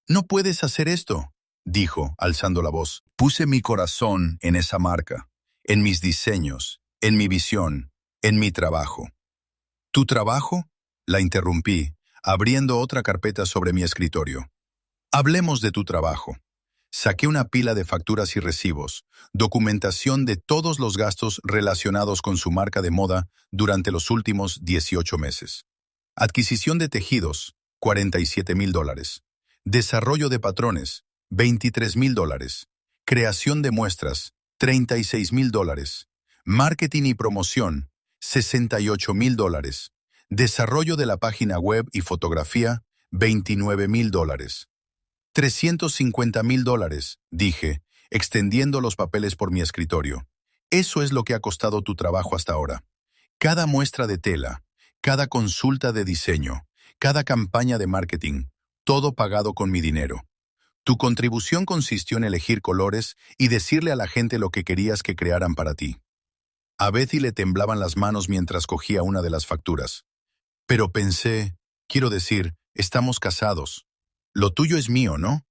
«No puedes hacer esto», dijo, alzando la voz. «Puse mi corazón en esa marca, en mis diseños, en mi visión, en mi trabajo». «¿Tu trabajo?», la interrumpí, abriendo otra carpeta sobre mi escritorio. «Hablemos de tu trabajo». Saqué una pila de facturas y recibos, documentación de todos los gastos relacionados con su marca de moda durante los últimos 18 meses. Adquisición de tejidos, $47,000. Desarrollo de patrones, $23,000. Creación de muestras, $36,000. Marketing y promoción, $68,000. Desarrollo de la página web y fotografía, $29,000. $350,000, dije, extendiendo los papeles por mi escritorio. Eso es lo que ha costado tu trabajo hasta ahora. Cada muestra de tela, cada consulta de diseño, cada campaña de marketing, todo pagado con mi dinero. Tu contribución consistió en elegir colores y decirle a la gente lo que querías que crearan para ti. A Betty le temblaban las manos mientras cogía una de las facturas. Pero pensé, quiero decir, estamos casados. Lo tuyo es mío, ¿no?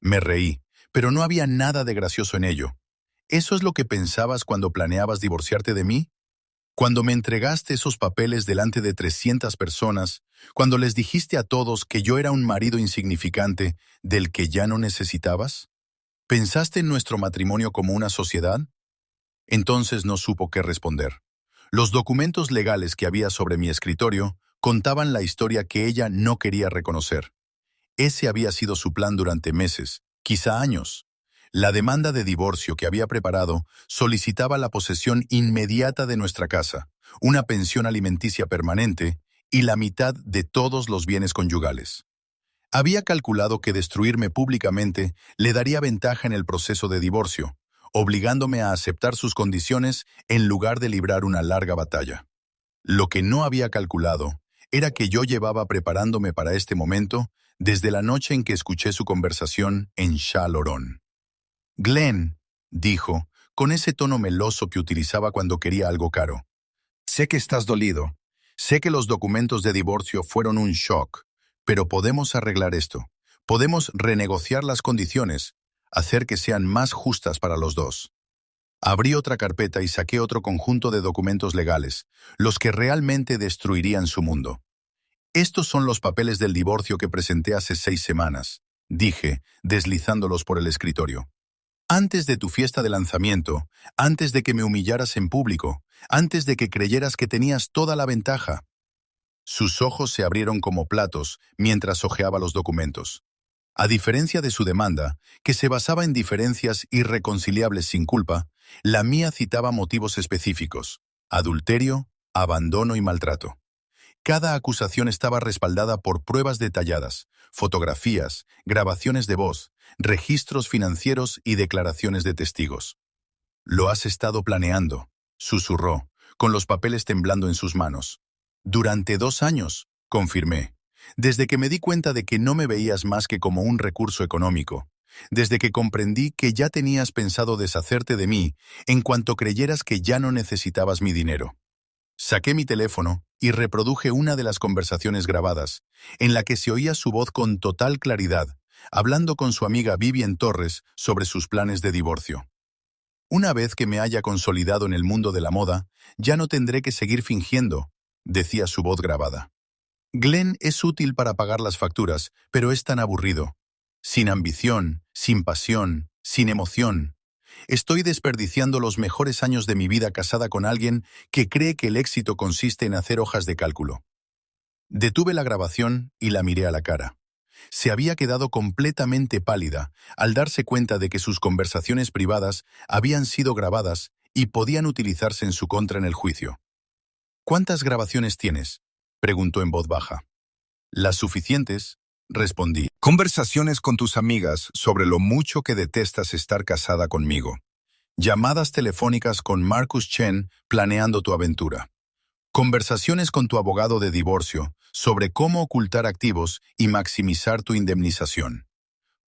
Me reí, pero no había nada de gracioso en ello. ¿Eso es lo que pensabas cuando planeabas divorciarte de mí? Cuando me entregaste esos papeles delante de 300 personas, cuando les dijiste a todos que yo era un marido insignificante del que ya no necesitabas, ¿pensaste en nuestro matrimonio como una sociedad? Entonces no supo qué responder. Los documentos legales que había sobre mi escritorio contaban la historia que ella no quería reconocer. Ese había sido su plan durante meses, quizá años. La demanda de divorcio que había preparado solicitaba la posesión inmediata de nuestra casa, una pensión alimenticia permanente y la mitad de todos los bienes conyugales. Había calculado que destruirme públicamente le daría ventaja en el proceso de divorcio, obligándome a aceptar sus condiciones en lugar de librar una larga batalla. Lo que no había calculado era que yo llevaba preparándome para este momento desde la noche en que escuché su conversación en Chalorón. «Glenn», dijo, con ese tono meloso que utilizaba cuando quería algo caro. «Sé que estás dolido. Sé que los documentos de divorcio fueron un shock, pero podemos arreglar esto. Podemos renegociar las condiciones, hacer que sean más justas para los dos». Abrí otra carpeta y saqué otro conjunto de documentos legales, los que realmente destruirían su mundo. «Estos son los papeles del divorcio que presenté hace 6 semanas», dije, deslizándolos por el escritorio. «Antes de tu fiesta de lanzamiento, antes de que me humillaras en público, antes de que creyeras que tenías toda la ventaja». Sus ojos se abrieron como platos mientras hojeaba los documentos. A diferencia de su demanda, que se basaba en diferencias irreconciliables sin culpa, la mía citaba motivos específicos: adulterio, abandono y maltrato. Cada acusación estaba respaldada por pruebas detalladas, fotografías, grabaciones de voz, registros financieros y declaraciones de testigos. «Lo has estado planeando», susurró, con los papeles temblando en sus manos. «Durante 2 años», confirmé, «desde que me di cuenta de que no me veías más que como un recurso económico, desde que comprendí que ya tenías pensado deshacerte de mí en cuanto creyeras que ya no necesitabas mi dinero». Saqué mi teléfono y reproduje una de las conversaciones grabadas, en la que se oía su voz con total claridad, hablando con su amiga Vivian Torres sobre sus planes de divorcio. «Una vez que me haya consolidado en el mundo de la moda, ya no tendré que seguir fingiendo», decía su voz grabada. «Glenn es útil para pagar las facturas, pero es tan aburrido. Sin ambición, sin pasión, sin emoción. Estoy desperdiciando los mejores años de mi vida casada con alguien que cree que el éxito consiste en hacer hojas de cálculo». Detuve la grabación y la miré a la cara. Se había quedado completamente pálida al darse cuenta de que sus conversaciones privadas habían sido grabadas y podían utilizarse en su contra en el juicio. «¿Cuántas grabaciones tienes?», preguntó en voz baja. «Las suficientes», respondí. «Conversaciones con tus amigas sobre lo mucho que detestas estar casada conmigo. Llamadas telefónicas con Marcus Chen planeando tu aventura. Conversaciones con tu abogado de divorcio sobre cómo ocultar activos y maximizar tu indemnización.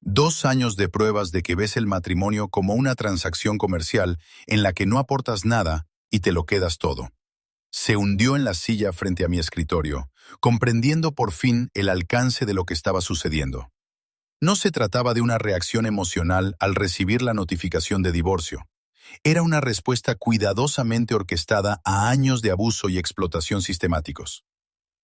2 años de pruebas de que ves el matrimonio como una transacción comercial en la que no aportas nada y te lo quedas todo. Se hundió en la silla frente a mi escritorio, comprendiendo por fin el alcance de lo que estaba sucediendo. No se trataba de una reacción emocional al recibir la notificación de divorcio. Era una respuesta cuidadosamente orquestada a años de abuso y explotación sistemáticos.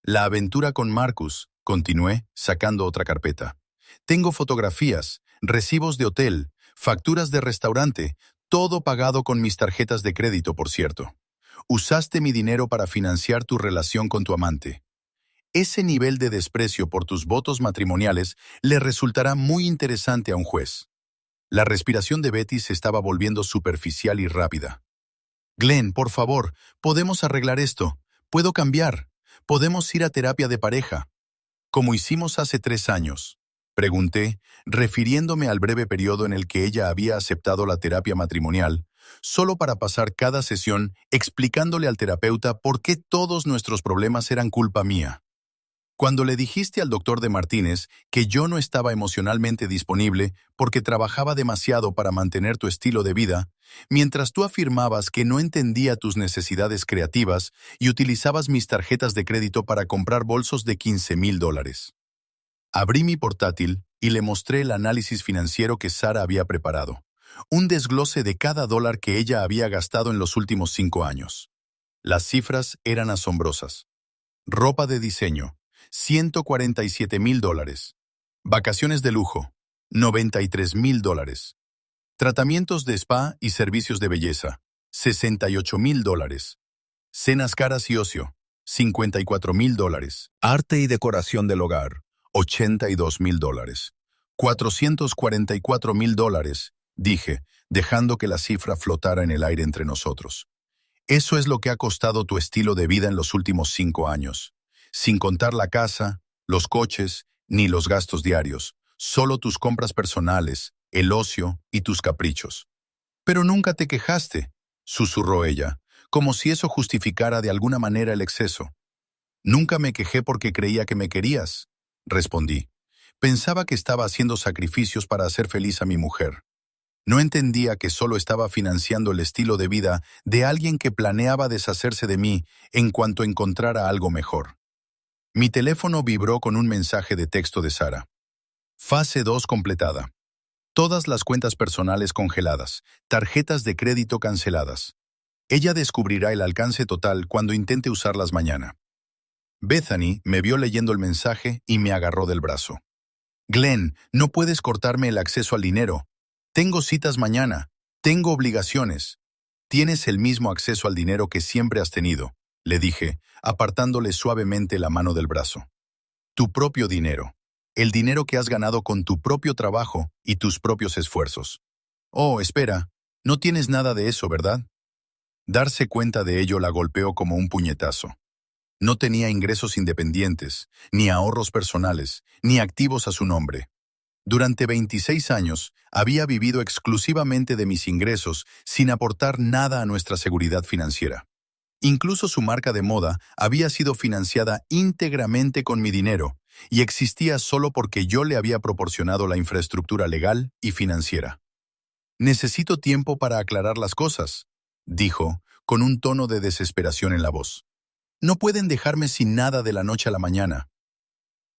La aventura con Marcus, continué, sacando otra carpeta. Tengo fotografías, recibos de hotel, facturas de restaurante, todo pagado con mis tarjetas de crédito, por cierto. Usaste mi dinero para financiar tu relación con tu amante. Ese nivel de desprecio por tus votos matrimoniales le resultará muy interesante a un juez. La respiración de Betty se estaba volviendo superficial y rápida. Glenn, por favor, podemos arreglar esto. Puedo cambiar. Podemos ir a terapia de pareja. Como hicimos hace 3 años. Pregunté, refiriéndome al breve periodo en el que ella había aceptado la terapia matrimonial, solo para pasar cada sesión explicándole al terapeuta por qué todos nuestros problemas eran culpa mía. Cuando le dijiste al doctor de Martínez que yo no estaba emocionalmente disponible porque trabajaba demasiado para mantener tu estilo de vida, mientras tú afirmabas que no entendía tus necesidades creativas y utilizabas mis tarjetas de crédito para comprar bolsos de $15,000. Abrí mi portátil y le mostré el análisis financiero que Sara había preparado, un desglose de cada dólar que ella había gastado en los últimos 5 años. Las cifras eran asombrosas. Ropa de diseño, $147,000. Vacaciones de lujo, $93,000. Tratamientos de spa y servicios de belleza, $68,000. Cenas caras y ocio, $54,000. Arte y decoración del hogar, $82,000. $444,000, dije, dejando que la cifra flotara en el aire entre nosotros. Eso es lo que ha costado tu estilo de vida en los últimos 5 años. Sin contar la casa, los coches, ni los gastos diarios, solo tus compras personales, el ocio y tus caprichos. Pero nunca te quejaste, susurró ella, como si eso justificara de alguna manera el exceso. Nunca me quejé porque creía que me querías, respondí. Pensaba que estaba haciendo sacrificios para hacer feliz a mi mujer. No entendía que solo estaba financiando el estilo de vida de alguien que planeaba deshacerse de mí en cuanto encontrara algo mejor. Mi teléfono vibró con un mensaje de texto de Sara. Fase 2 completada. Todas las cuentas personales congeladas, tarjetas de crédito canceladas. Ella descubrirá el alcance total cuando intente usarlas mañana. Bethany me vio leyendo el mensaje y me agarró del brazo. Glenn, no puedes cortarme el acceso al dinero. Tengo citas mañana. Tengo obligaciones. Tienes el mismo acceso al dinero que siempre has tenido, le dije, apartándole suavemente la mano del brazo. Tu propio dinero. El dinero que has ganado con tu propio trabajo y tus propios esfuerzos. Oh, espera, no tienes nada de eso, ¿verdad? Darse cuenta de ello la golpeó como un puñetazo. No tenía ingresos independientes, ni ahorros personales, ni activos a su nombre. Durante 26 años había vivido exclusivamente de mis ingresos sin aportar nada a nuestra seguridad financiera. Incluso su marca de moda había sido financiada íntegramente con mi dinero y existía solo porque yo le había proporcionado la infraestructura legal y financiera. Necesito tiempo para aclarar las cosas, dijo, con un tono de desesperación en la voz. No pueden dejarme sin nada de la noche a la mañana.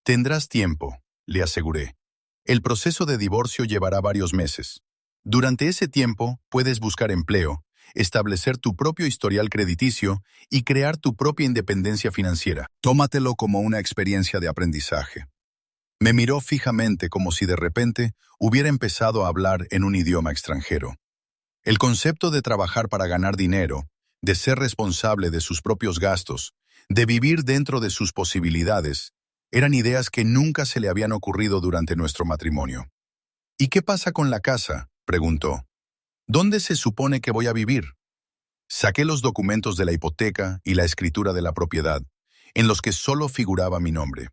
Tendrás tiempo, le aseguré. El proceso de divorcio llevará varios meses. Durante ese tiempo puedes buscar empleo, establecer tu propio historial crediticio y crear tu propia independencia financiera. Tómatelo como una experiencia de aprendizaje. Me miró fijamente como si de repente hubiera empezado a hablar en un idioma extranjero. El concepto de trabajar para ganar dinero, de ser responsable de sus propios gastos, de vivir dentro de sus posibilidades, eran ideas que nunca se le habían ocurrido durante nuestro matrimonio. ¿Y qué pasa con la casa?, preguntó. ¿Dónde se supone que voy a vivir? Saqué los documentos de la hipoteca y la escritura de la propiedad, en los que solo figuraba mi nombre.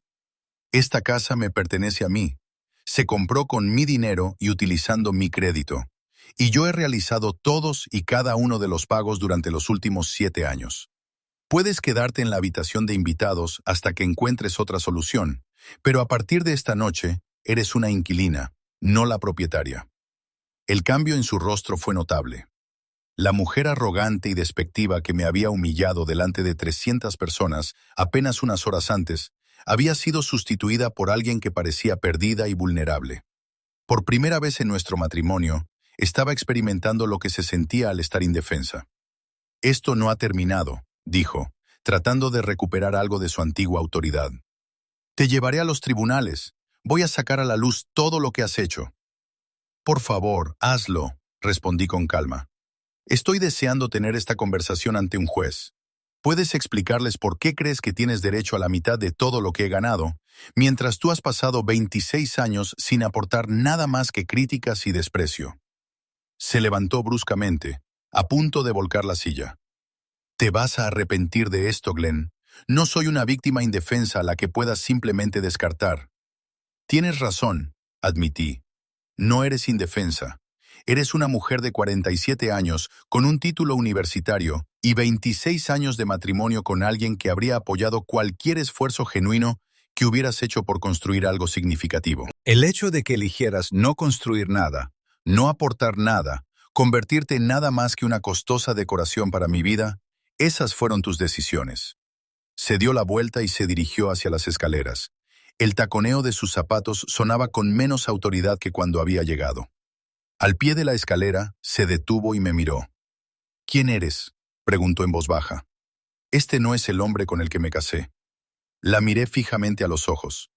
Esta casa me pertenece a mí. Se compró con mi dinero y utilizando mi crédito. Y yo he realizado todos y cada uno de los pagos durante los últimos 7 años. Puedes quedarte en la habitación de invitados hasta que encuentres otra solución, pero a partir de esta noche, eres una inquilina, no la propietaria. El cambio en su rostro fue notable. La mujer arrogante y despectiva que me había humillado delante de 300 personas apenas unas horas antes, había sido sustituida por alguien que parecía perdida y vulnerable. Por primera vez en nuestro matrimonio, estaba experimentando lo que se sentía al estar indefensa. «Esto no ha terminado», dijo, tratando de recuperar algo de su antigua autoridad. «Te llevaré a los tribunales. Voy a sacar a la luz todo lo que has hecho». «Por favor, hazlo», respondí con calma. «Estoy deseando tener esta conversación ante un juez. ¿Puedes explicarles por qué crees que tienes derecho a la mitad de todo lo que he ganado, mientras tú has pasado 26 años sin aportar nada más que críticas y desprecio?» Se levantó bruscamente, a punto de volcar la silla. «Te vas a arrepentir de esto, Glenn. No soy una víctima indefensa a la que puedas simplemente descartar». «Tienes razón», admití. «No eres indefensa. Eres una mujer de 47 años, con un título universitario y 26 años de matrimonio con alguien que habría apoyado cualquier esfuerzo genuino que hubieras hecho por construir algo significativo. El hecho de que eligieras no construir nada, no aportar nada, convertirte en nada más que una costosa decoración para mi vida, esas fueron tus decisiones». Se dio la vuelta y se dirigió hacia las escaleras. El taconeo de sus zapatos sonaba con menos autoridad que cuando había llegado. Al pie de la escalera, se detuvo y me miró. «¿Quién eres?», preguntó en voz baja. «Este no es el hombre con el que me casé». La miré fijamente a los ojos.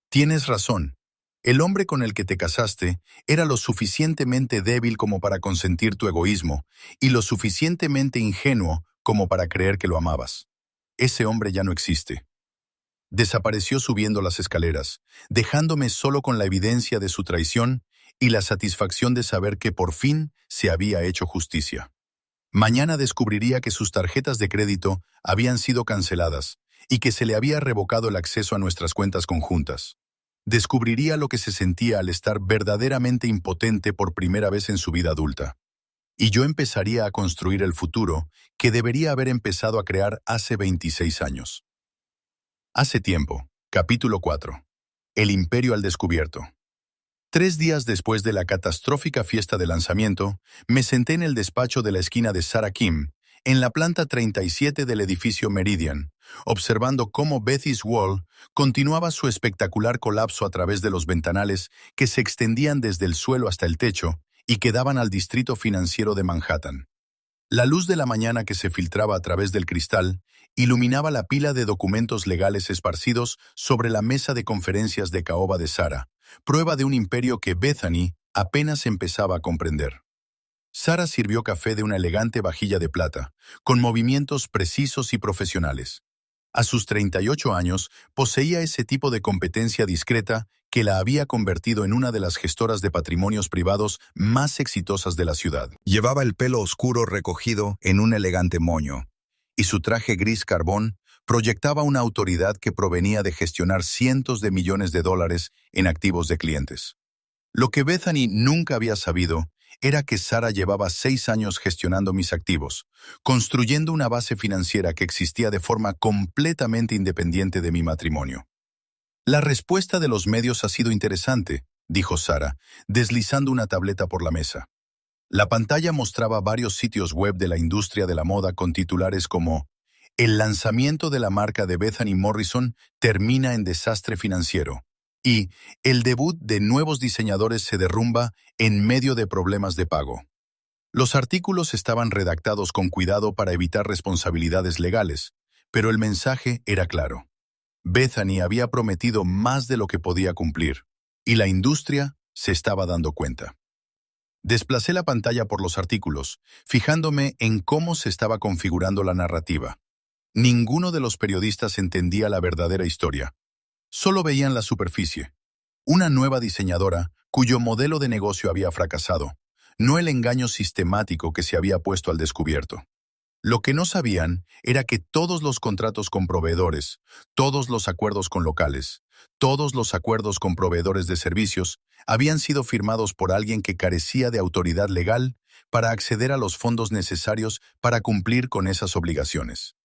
«Tienes razón. El hombre con el que te casaste era lo suficientemente débil como para consentir tu egoísmo y lo suficientemente ingenuo como para creer que lo amabas. Ese hombre ya no existe». Desapareció subiendo las escaleras, dejándome solo con la evidencia de su traición y la satisfacción de saber que por fin se había hecho justicia. Mañana descubriría que sus tarjetas de crédito habían sido canceladas y que se le había revocado el acceso a nuestras cuentas conjuntas. Descubriría lo que se sentía al estar verdaderamente impotente por primera vez en su vida adulta. Y yo empezaría a construir el futuro que debería haber empezado a crear hace 26 años. Hace tiempo. Capítulo 4. El imperio al descubierto. 3 días después de la catastrófica fiesta de lanzamiento, me senté en el despacho de la esquina de Sarah Kim, en la planta 37 del edificio Meridian, observando cómo Bethy's Wall continuaba su espectacular colapso a través de los ventanales que se extendían desde el suelo hasta el techo y que daban al distrito financiero de Manhattan. La luz de la mañana que se filtraba a través del cristal iluminaba la pila de documentos legales esparcidos sobre la mesa de conferencias de caoba de Sarah, prueba de un imperio que Bethany apenas empezaba a comprender. Sarah sirvió café de una elegante vajilla de plata, con movimientos precisos y profesionales. A sus 38 años, poseía ese tipo de competencia discreta que la había convertido en una de las gestoras de patrimonios privados más exitosas de la ciudad. Llevaba el pelo oscuro recogido en un elegante moño, y su traje gris carbón proyectaba una autoridad que provenía de gestionar cientos de millones de dólares en activos de clientes. Lo que Bethany nunca había sabido era que Sarah llevaba 6 años gestionando mis activos, construyendo una base financiera que existía de forma completamente independiente de mi matrimonio. «La respuesta de los medios ha sido interesante», dijo Sarah, deslizando una tableta por la mesa. La pantalla mostraba varios sitios web de la industria de la moda con titulares como «El lanzamiento de la marca de Bethany Morrison termina en desastre financiero» y «El debut de nuevos diseñadores se derrumba en medio de problemas de pago». Los artículos estaban redactados con cuidado para evitar responsabilidades legales, pero el mensaje era claro. Bethany había prometido más de lo que podía cumplir, y la industria se estaba dando cuenta. Desplacé la pantalla por los artículos, fijándome en cómo se estaba configurando la narrativa. Ninguno de los periodistas entendía la verdadera historia. Solo veían la superficie. Una nueva diseñadora cuyo modelo de negocio había fracasado, no el engaño sistemático que se había puesto al descubierto. Lo que no sabían era que todos los contratos con proveedores, todos los acuerdos con locales, todos los acuerdos con proveedores de servicios habían sido firmados por alguien que carecía de autoridad legal para acceder a los fondos necesarios para cumplir con esas obligaciones.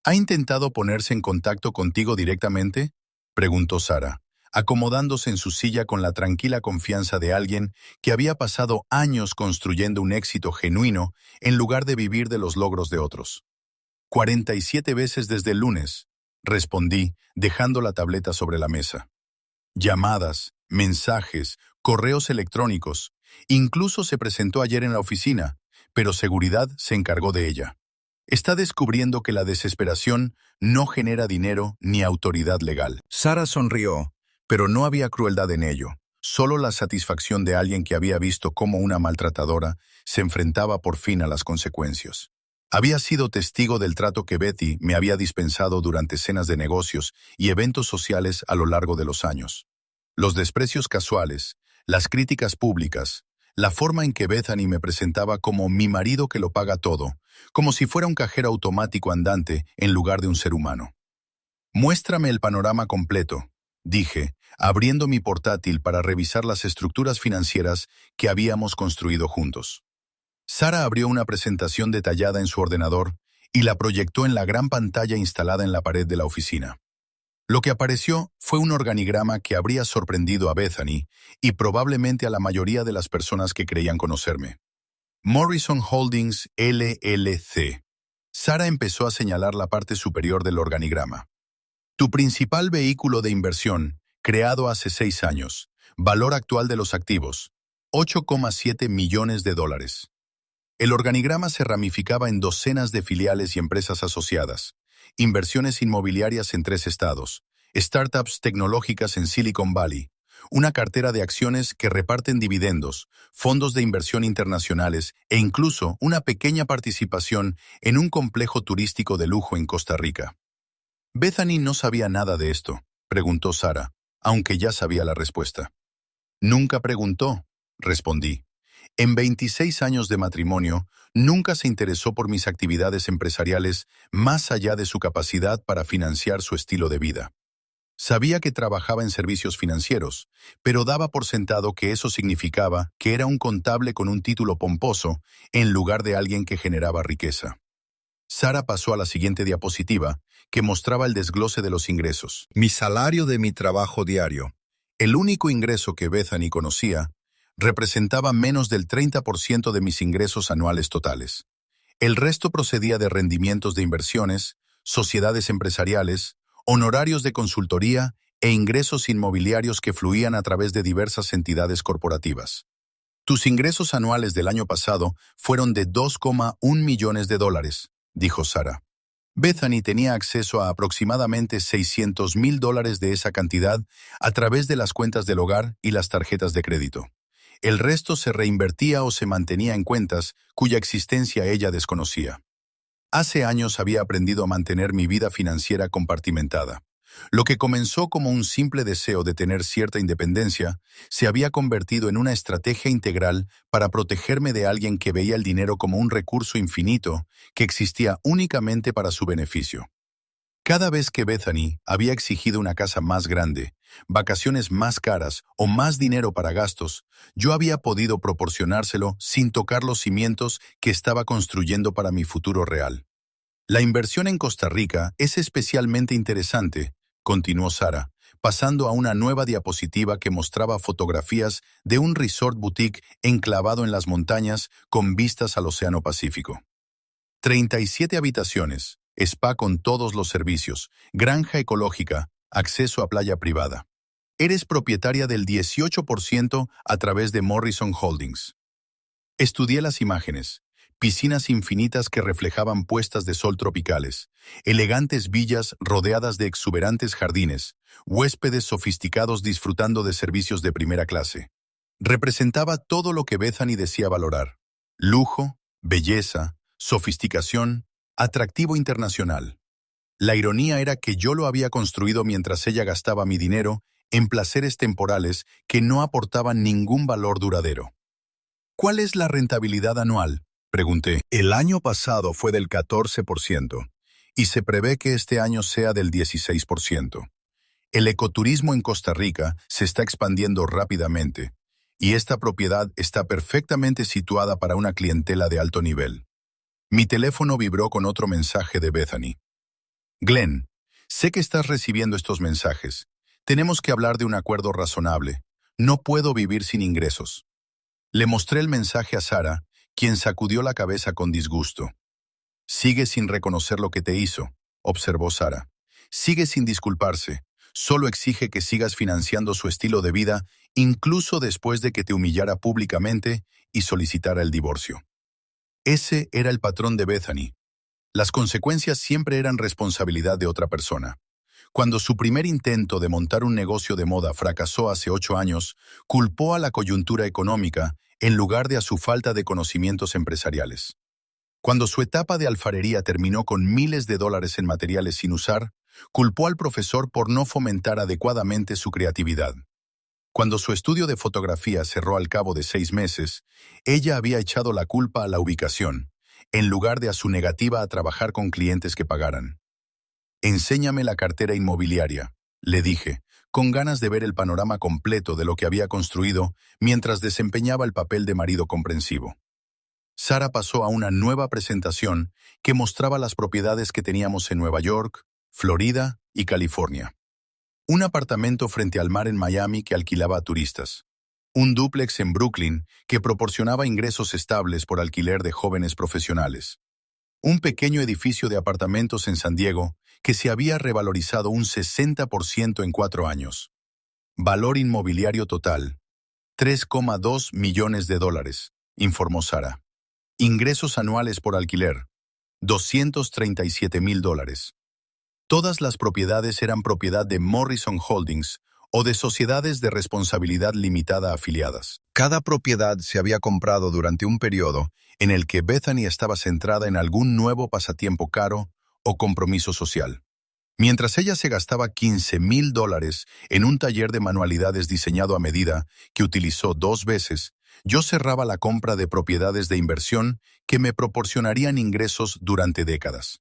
¿Ha intentado ponerse en contacto contigo directamente?, preguntó Sara, acomodándose en su silla con la tranquila confianza de alguien que había pasado años construyendo un éxito genuino en lugar de vivir de los logros de otros. 47 veces desde el lunes, respondí, dejando la tableta sobre la mesa. Llamadas, mensajes, correos electrónicos. Incluso se presentó ayer en la oficina, pero seguridad se encargó de ella. Está descubriendo que la desesperación no genera dinero ni autoridad legal. Sara sonrió, pero no había crueldad en ello, solo la satisfacción de alguien que había visto cómo una maltratadora se enfrentaba por fin a las consecuencias. Había sido testigo del trato que Betty me había dispensado durante cenas de negocios y eventos sociales a lo largo de los años. Los desprecios casuales, las críticas públicas, la forma en que Bethany me presentaba como mi marido que lo paga todo, como si fuera un cajero automático andante en lugar de un ser humano. Muéstrame el panorama completo, dije, abriendo mi portátil para revisar las estructuras financieras que habíamos construido juntos. Sara abrió una presentación detallada en su ordenador y la proyectó en la gran pantalla instalada en la pared de la oficina. Lo que apareció fue un organigrama que habría sorprendido a Bethany y probablemente a la mayoría de las personas que creían conocerme. Morrison Holdings LLC. Sara empezó a señalar la parte superior del organigrama. Tu principal vehículo de inversión, creado hace 6 años. Valor actual de los activos, $8,7 millones. El organigrama se ramificaba en docenas de filiales y empresas asociadas, inversiones inmobiliarias en 3 estados, startups tecnológicas en Silicon Valley, una cartera de acciones que reparten dividendos, fondos de inversión internacionales e incluso una pequeña participación en un complejo turístico de lujo en Costa Rica. Bethany no sabía nada de esto, preguntó Sara, aunque ya sabía la respuesta. Nunca preguntó, respondí. En 26 años de matrimonio, nunca se interesó por mis actividades empresariales más allá de su capacidad para financiar su estilo de vida. Sabía que trabajaba en servicios financieros, pero daba por sentado que eso significaba que era un contable con un título pomposo en lugar de alguien que generaba riqueza. Sara pasó a la siguiente diapositiva, que mostraba el desglose de los ingresos. Mi salario de mi trabajo diario. El único ingreso que Bethany conocía representaba menos del 30% de mis ingresos anuales totales. El resto procedía de rendimientos de inversiones, sociedades empresariales, honorarios de consultoría e ingresos inmobiliarios que fluían a través de diversas entidades corporativas. Tus ingresos anuales del año pasado fueron de $2,1 millones, dijo Sara. Bethany tenía acceso a aproximadamente $600,000 de esa cantidad a través de las cuentas del hogar y las tarjetas de crédito. El resto se reinvertía o se mantenía en cuentas cuya existencia ella desconocía. Hace años había aprendido a mantener mi vida financiera compartimentada. Lo que comenzó como un simple deseo de tener cierta independencia, se había convertido en una estrategia integral para protegerme de alguien que veía el dinero como un recurso infinito que existía únicamente para su beneficio. Cada vez que Bethany había exigido una casa más grande, vacaciones más caras o más dinero para gastos, yo había podido proporcionárselo sin tocar los cimientos que estaba construyendo para mi futuro real. La inversión en Costa Rica es especialmente interesante, continuó Sara, pasando a una nueva diapositiva que mostraba fotografías de un resort boutique enclavado en las montañas con vistas al Océano Pacífico. 37 habitaciones, spa con todos los servicios, granja ecológica, acceso a playa privada. Eres propietaria del 18% a través de Morrison Holdings. Estudié las imágenes. Piscinas infinitas que reflejaban puestas de sol tropicales, elegantes villas rodeadas de exuberantes jardines, huéspedes sofisticados disfrutando de servicios de primera clase. Representaba todo lo que Bethany decía valorar: lujo, belleza, sofisticación, atractivo internacional. La ironía era que yo lo había construido mientras ella gastaba mi dinero en placeres temporales que no aportaban ningún valor duradero. ¿Cuál es la rentabilidad anual?, pregunté. El año pasado fue del 14% y se prevé que este año sea del 16%. El ecoturismo en Costa Rica se está expandiendo rápidamente y esta propiedad está perfectamente situada para una clientela de alto nivel. Mi teléfono vibró con otro mensaje de Bethany. Glenn, sé que estás recibiendo estos mensajes. Tenemos que hablar de un acuerdo razonable. No puedo vivir sin ingresos. Le mostré el mensaje a Sara, quien sacudió la cabeza con disgusto. Sigue sin reconocer lo que te hizo, observó Sara. Sigue sin disculparse. Solo exige que sigas financiando su estilo de vida, incluso después de que te humillara públicamente y solicitara el divorcio. Ese era el patrón de Bethany. Las consecuencias siempre eran responsabilidad de otra persona. Cuando su primer intento de montar un negocio de moda fracasó hace 8 años, culpó a la coyuntura económica en lugar de a su falta de conocimientos empresariales. Cuando su etapa de alfarería terminó con miles de dólares en materiales sin usar, culpó al profesor por no fomentar adecuadamente su creatividad. Cuando su estudio de fotografía cerró al cabo de 6 meses, ella había echado la culpa a la ubicación, en lugar de a su negativa a trabajar con clientes que pagaran. «Enséñame la cartera inmobiliaria», le dije, con ganas de ver el panorama completo de lo que había construido mientras desempeñaba el papel de marido comprensivo. Sara pasó a una nueva presentación que mostraba las propiedades que teníamos en Nueva York, Florida y California. Un apartamento frente al mar en Miami que alquilaba a turistas. Un dúplex en Brooklyn que proporcionaba ingresos estables por alquiler de jóvenes profesionales. Un pequeño edificio de apartamentos en San Diego que se había revalorizado un 60% en 4 años. Valor inmobiliario total, $3,2 millones, informó Sara. Ingresos anuales por alquiler, $237,000. Todas las propiedades eran propiedad de Morrison Holdings o de sociedades de responsabilidad limitada afiliadas. Cada propiedad se había comprado durante un periodo en el que Bethany estaba centrada en algún nuevo pasatiempo caro o compromiso social. Mientras ella se gastaba $15,000 en un taller de manualidades diseñado a medida que utilizó 2 veces, yo cerraba la compra de propiedades de inversión que me proporcionarían ingresos durante décadas.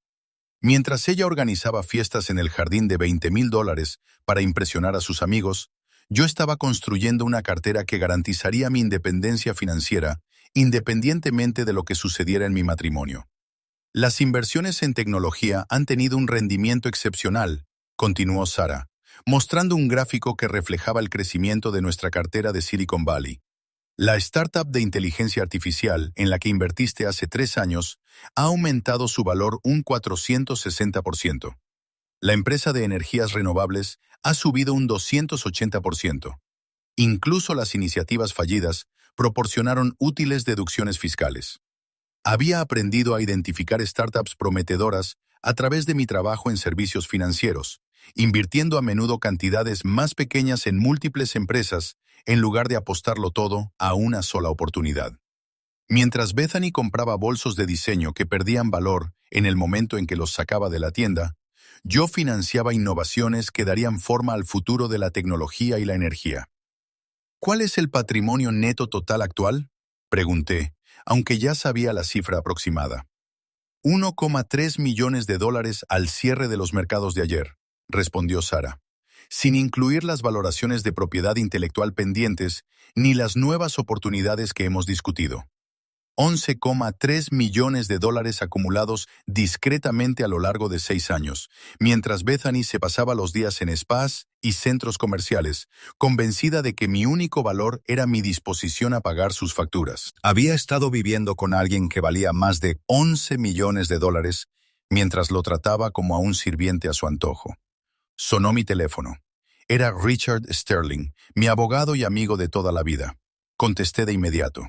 Mientras ella organizaba fiestas en el jardín de $20,000 para impresionar a sus amigos, yo estaba construyendo una cartera que garantizaría mi independencia financiera, independientemente de lo que sucediera en mi matrimonio. Las inversiones en tecnología han tenido un rendimiento excepcional, continuó Sara, mostrando un gráfico que reflejaba el crecimiento de nuestra cartera de Silicon Valley. La startup de inteligencia artificial en la que invertiste hace 3 años ha aumentado su valor un 460%. La empresa de energías renovables ha subido un 280%. Incluso las iniciativas fallidas proporcionaron útiles deducciones fiscales. Había aprendido a identificar startups prometedoras a través de mi trabajo en servicios financieros, invirtiendo a menudo cantidades más pequeñas en múltiples empresas en lugar de apostarlo todo a una sola oportunidad. Mientras Bethany compraba bolsos de diseño que perdían valor en el momento en que los sacaba de la tienda, yo financiaba innovaciones que darían forma al futuro de la tecnología y la energía. ¿Cuál es el patrimonio neto total actual?, pregunté, aunque ya sabía la cifra aproximada. $1,3 millones al cierre de los mercados de ayer, respondió Sara, sin incluir las valoraciones de propiedad intelectual pendientes ni las nuevas oportunidades que hemos discutido. $11,3 millones acumulados discretamente a lo largo de 6 años, mientras Bethany se pasaba los días en spas y centros comerciales, convencida de que mi único valor era mi disposición a pagar sus facturas. Había estado viviendo con alguien que valía más de $11 millones, mientras lo trataba como a un sirviente a su antojo. Sonó mi teléfono. Era Richard Sterling, mi abogado y amigo de toda la vida. Contesté de inmediato.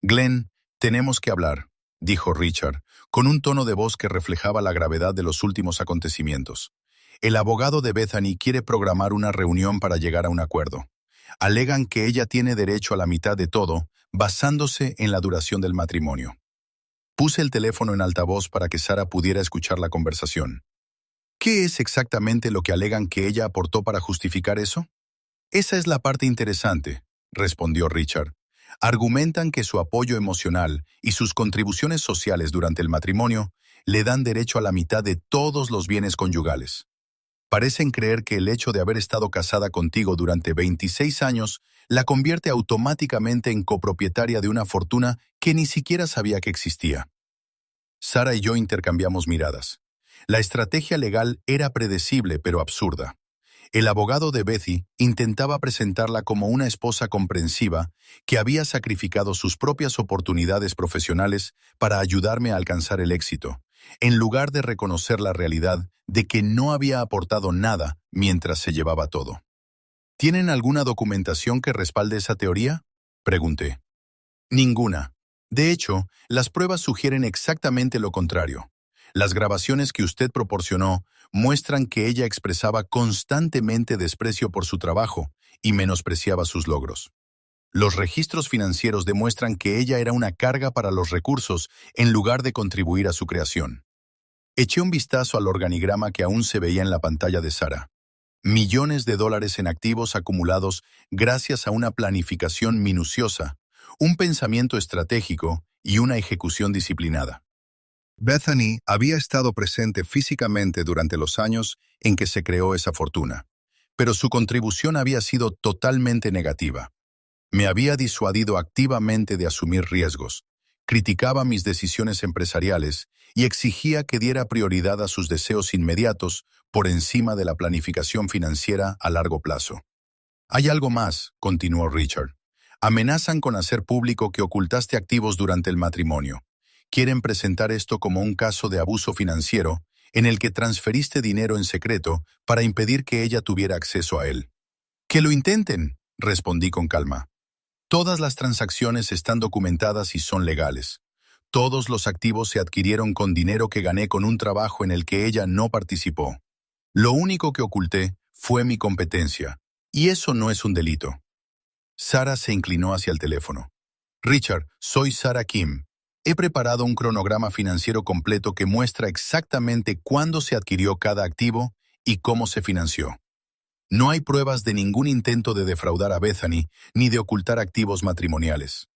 «Glenn, tenemos que hablar», dijo Richard, con un tono de voz que reflejaba la gravedad de los últimos acontecimientos. «El abogado de Bethany quiere programar una reunión para llegar a un acuerdo. Alegan que ella tiene derecho a la mitad de todo, basándose en la duración del matrimonio». Puse el teléfono en altavoz para que Sara pudiera escuchar la conversación. «¿Qué es exactamente lo que alegan que ella aportó para justificar eso?» «Esa es la parte interesante», respondió Richard. «Argumentan que su apoyo emocional y sus contribuciones sociales durante el matrimonio le dan derecho a la mitad de todos los bienes conyugales. Parecen creer que el hecho de haber estado casada contigo durante 26 años la convierte automáticamente en copropietaria de una fortuna que ni siquiera sabía que existía». Sara y yo intercambiamos miradas. La estrategia legal era predecible pero absurda. El abogado de Betty intentaba presentarla como una esposa comprensiva que había sacrificado sus propias oportunidades profesionales para ayudarme a alcanzar el éxito, en lugar de reconocer la realidad de que no había aportado nada mientras se llevaba todo. ¿Tienen alguna documentación que respalde esa teoría?, pregunté. Ninguna. De hecho, las pruebas sugieren exactamente lo contrario. Las grabaciones que usted proporcionó muestran que ella expresaba constantemente desprecio por su trabajo y menospreciaba sus logros. Los registros financieros demuestran que ella era una carga para los recursos en lugar de contribuir a su creación. Eché un vistazo al organigrama que aún se veía en la pantalla de Sara. Millones de dólares en activos acumulados gracias a una planificación minuciosa, un pensamiento estratégico y una ejecución disciplinada. Bethany había estado presente físicamente durante los años en que se creó esa fortuna, pero su contribución había sido totalmente negativa. Me había disuadido activamente de asumir riesgos, criticaba mis decisiones empresariales y exigía que diera prioridad a sus deseos inmediatos por encima de la planificación financiera a largo plazo. Hay algo más, continuó Richard. Amenazan con hacer público que ocultaste activos durante el matrimonio. Quieren presentar esto como un caso de abuso financiero en el que transferiste dinero en secreto para impedir que ella tuviera acceso a él. «¡Que lo intenten!», respondí con calma. Todas las transacciones están documentadas y son legales. Todos los activos se adquirieron con dinero que gané con un trabajo en el que ella no participó. Lo único que oculté fue mi competencia, y eso no es un delito. Sara se inclinó hacia el teléfono. «Richard, soy Sara Kim. He preparado un cronograma financiero completo que muestra exactamente cuándo se adquirió cada activo y cómo se financió. No hay pruebas de ningún intento de defraudar a Bethany ni de ocultar activos matrimoniales.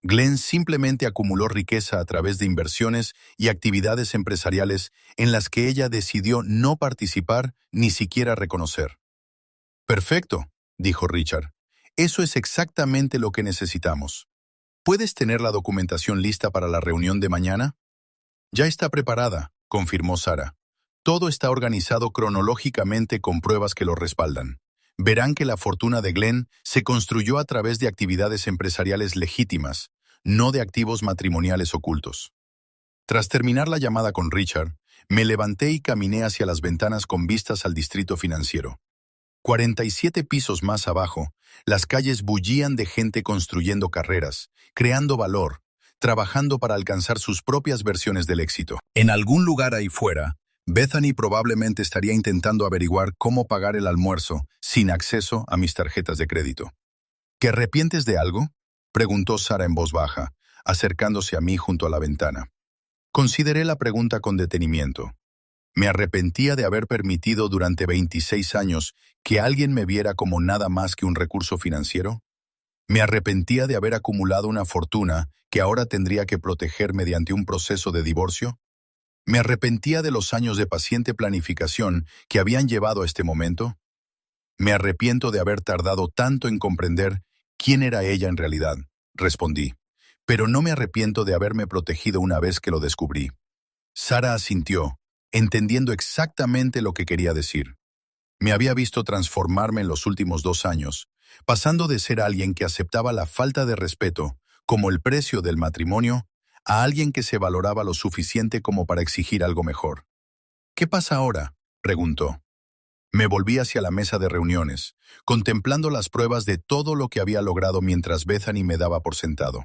Glenn simplemente acumuló riqueza a través de inversiones y actividades empresariales en las que ella decidió no participar ni siquiera reconocer». «Perfecto», dijo Richard. «Eso es exactamente lo que necesitamos. ¿Puedes tener la documentación lista para la reunión de mañana?» «Ya está preparada», confirmó Sara. «Todo está organizado cronológicamente con pruebas que lo respaldan. Verán que la fortuna de Glenn se construyó a través de actividades empresariales legítimas, no de activos matrimoniales ocultos». Tras terminar la llamada con Richard, me levanté y caminé hacia las ventanas con vistas al distrito financiero. 47 pisos más abajo, las calles bullían de gente construyendo carreras, creando valor, trabajando para alcanzar sus propias versiones del éxito. En algún lugar ahí fuera, Bethany probablemente estaría intentando averiguar cómo pagar el almuerzo sin acceso a mis tarjetas de crédito. ¿Te arrepientes de algo?, preguntó Sara en voz baja, acercándose a mí junto a la ventana. Consideré la pregunta con detenimiento. Me arrepentía de haber permitido durante 26 años que alguien me viera como nada más que un recurso financiero. Me arrepentía de haber acumulado una fortuna que ahora tendría que proteger mediante un proceso de divorcio. Me arrepentía de los años de paciente planificación que habían llevado a este momento. Me arrepiento de haber tardado tanto en comprender quién era ella en realidad, respondí. Pero no me arrepiento de haberme protegido una vez que lo descubrí. Sara asintió, entendiendo exactamente lo que quería decir. Me había visto transformarme en los últimos 2 años, pasando de ser alguien que aceptaba la falta de respeto como el precio del matrimonio a alguien que se valoraba lo suficiente como para exigir algo mejor. «¿Qué pasa ahora?», preguntó. Me volví hacia la mesa de reuniones, contemplando las pruebas de todo lo que había logrado mientras Bethany me daba por sentado.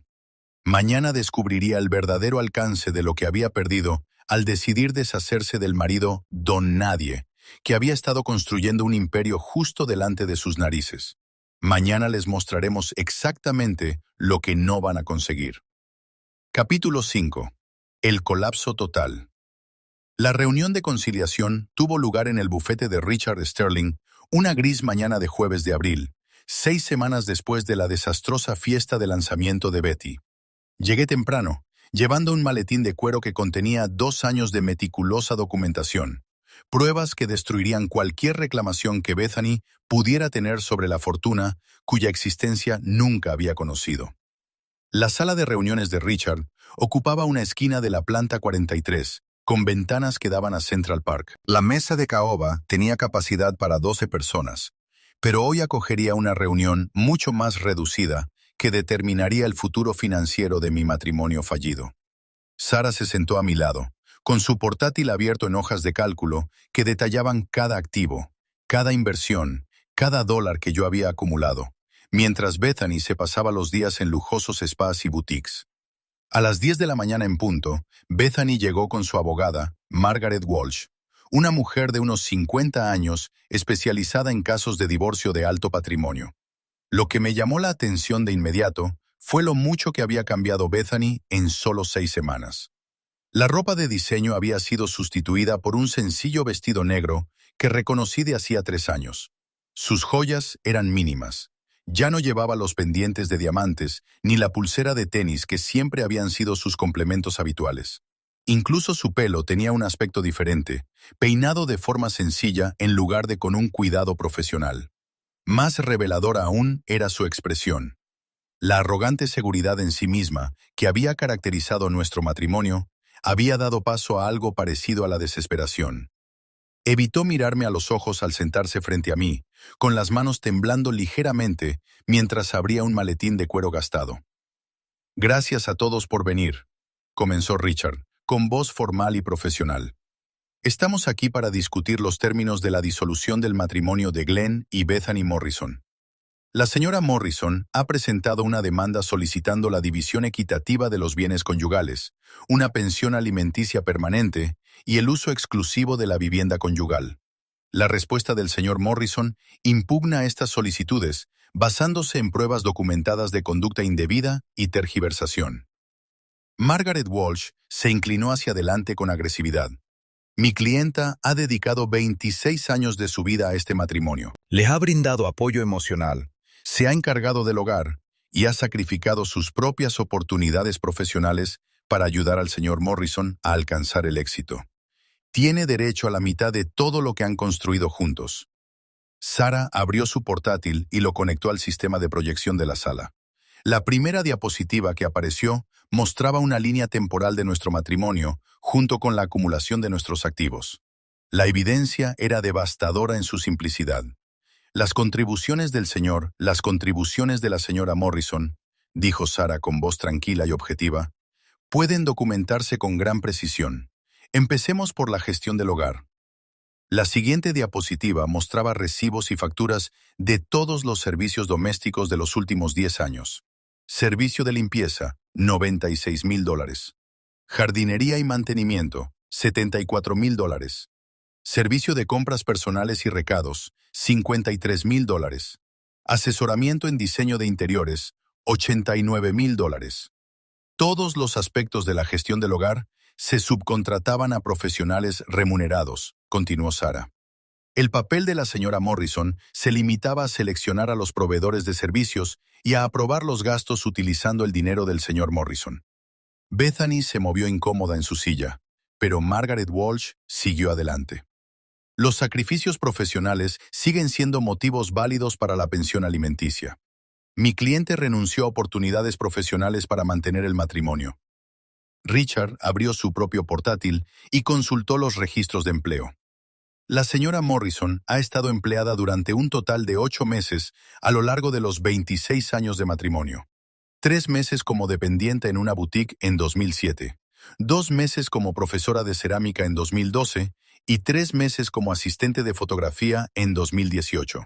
Mañana descubriría el verdadero alcance de lo que había perdido al decidir deshacerse del marido don nadie, que había estado construyendo un imperio justo delante de sus narices. Mañana les mostraremos exactamente lo que no van a conseguir. Capítulo 5. El colapso total. La reunión de conciliación tuvo lugar en el bufete de Richard Sterling una gris mañana de jueves de abril, 6 semanas después de la desastrosa fiesta de lanzamiento de Betty. Llegué temprano, llevando un maletín de cuero que contenía 2 años de meticulosa documentación, pruebas que destruirían cualquier reclamación que Bethany pudiera tener sobre la fortuna cuya existencia nunca había conocido. La sala de reuniones de Richard ocupaba una esquina de la planta 43, con ventanas que daban a Central Park. La mesa de caoba tenía capacidad para 12 personas, pero hoy acogería una reunión mucho más reducida que determinaría el futuro financiero de mi matrimonio fallido. Sara se sentó a mi lado, con su portátil abierto en hojas de cálculo que detallaban cada activo, cada inversión, cada dólar que yo había acumulado, mientras Bethany se pasaba los días en lujosos spas y boutiques. A las 10 de la mañana en punto, Bethany llegó con su abogada, Margaret Walsh, una mujer de unos 50 años especializada en casos de divorcio de alto patrimonio. Lo que me llamó la atención de inmediato fue lo mucho que había cambiado Bethany en solo 6 semanas. La ropa de diseño había sido sustituida por un sencillo vestido negro que reconocí de hacía 3 años. Sus joyas eran mínimas. Ya no llevaba los pendientes de diamantes ni la pulsera de tenis que siempre habían sido sus complementos habituales. Incluso su pelo tenía un aspecto diferente, peinado de forma sencilla en lugar de con un cuidado profesional. Más reveladora aún era su expresión. La arrogante seguridad en sí misma que había caracterizado nuestro matrimonio había dado paso a algo parecido a la desesperación. Evitó mirarme a los ojos al sentarse frente a mí, con las manos temblando ligeramente mientras abría un maletín de cuero gastado. «Gracias a todos por venir», comenzó Richard, con voz formal y profesional. «Estamos aquí para discutir los términos de la disolución del matrimonio de Glenn y Bethany Morrison. La señora Morrison ha presentado una demanda solicitando la división equitativa de los bienes conyugales, una pensión alimenticia permanente y el uso exclusivo de la vivienda conyugal. La respuesta del señor Morrison impugna estas solicitudes basándose en pruebas documentadas de conducta indebida y tergiversación». Margaret Walsh se inclinó hacia adelante con agresividad. «Mi clienta ha dedicado 26 años de su vida a este matrimonio. Le ha brindado apoyo emocional, se ha encargado del hogar y ha sacrificado sus propias oportunidades profesionales para ayudar al señor Morrison a alcanzar el éxito. Tiene derecho a la mitad de todo lo que han construido juntos». Sara abrió su portátil y lo conectó al sistema de proyección de la sala. La primera diapositiva que apareció mostraba una línea temporal de nuestro matrimonio junto con la acumulación de nuestros activos. La evidencia era devastadora en su simplicidad. «Las contribuciones del señor, las contribuciones de la señora Morrison», dijo Sara con voz tranquila y objetiva, «pueden documentarse con gran precisión. Empecemos por la gestión del hogar». La siguiente diapositiva mostraba recibos y facturas de todos los servicios domésticos de los últimos 10 años. Servicio de limpieza, $96,000. Jardinería y mantenimiento, $74,000. Servicio de compras personales y recados, $53,000. Asesoramiento en diseño de interiores, $89,000. Todos los aspectos de la gestión del hogar se subcontrataban a profesionales remunerados, continuó Sara. El papel de la señora Morrison se limitaba a seleccionar a los proveedores de servicios y a aprobar los gastos utilizando el dinero del señor Morrison. Bethany se movió incómoda en su silla, pero Margaret Walsh siguió adelante. «Los sacrificios profesionales siguen siendo motivos válidos para la pensión alimenticia. Mi cliente renunció a oportunidades profesionales para mantener el matrimonio». Richard abrió su propio portátil y consultó los registros de empleo. La señora Morrison ha estado empleada durante un total de 8 meses a lo largo de los 26 años de matrimonio. 3 meses como dependiente en una boutique en 2007, 2 meses como profesora de cerámica en 2012 y 3 meses como asistente de fotografía en 2018.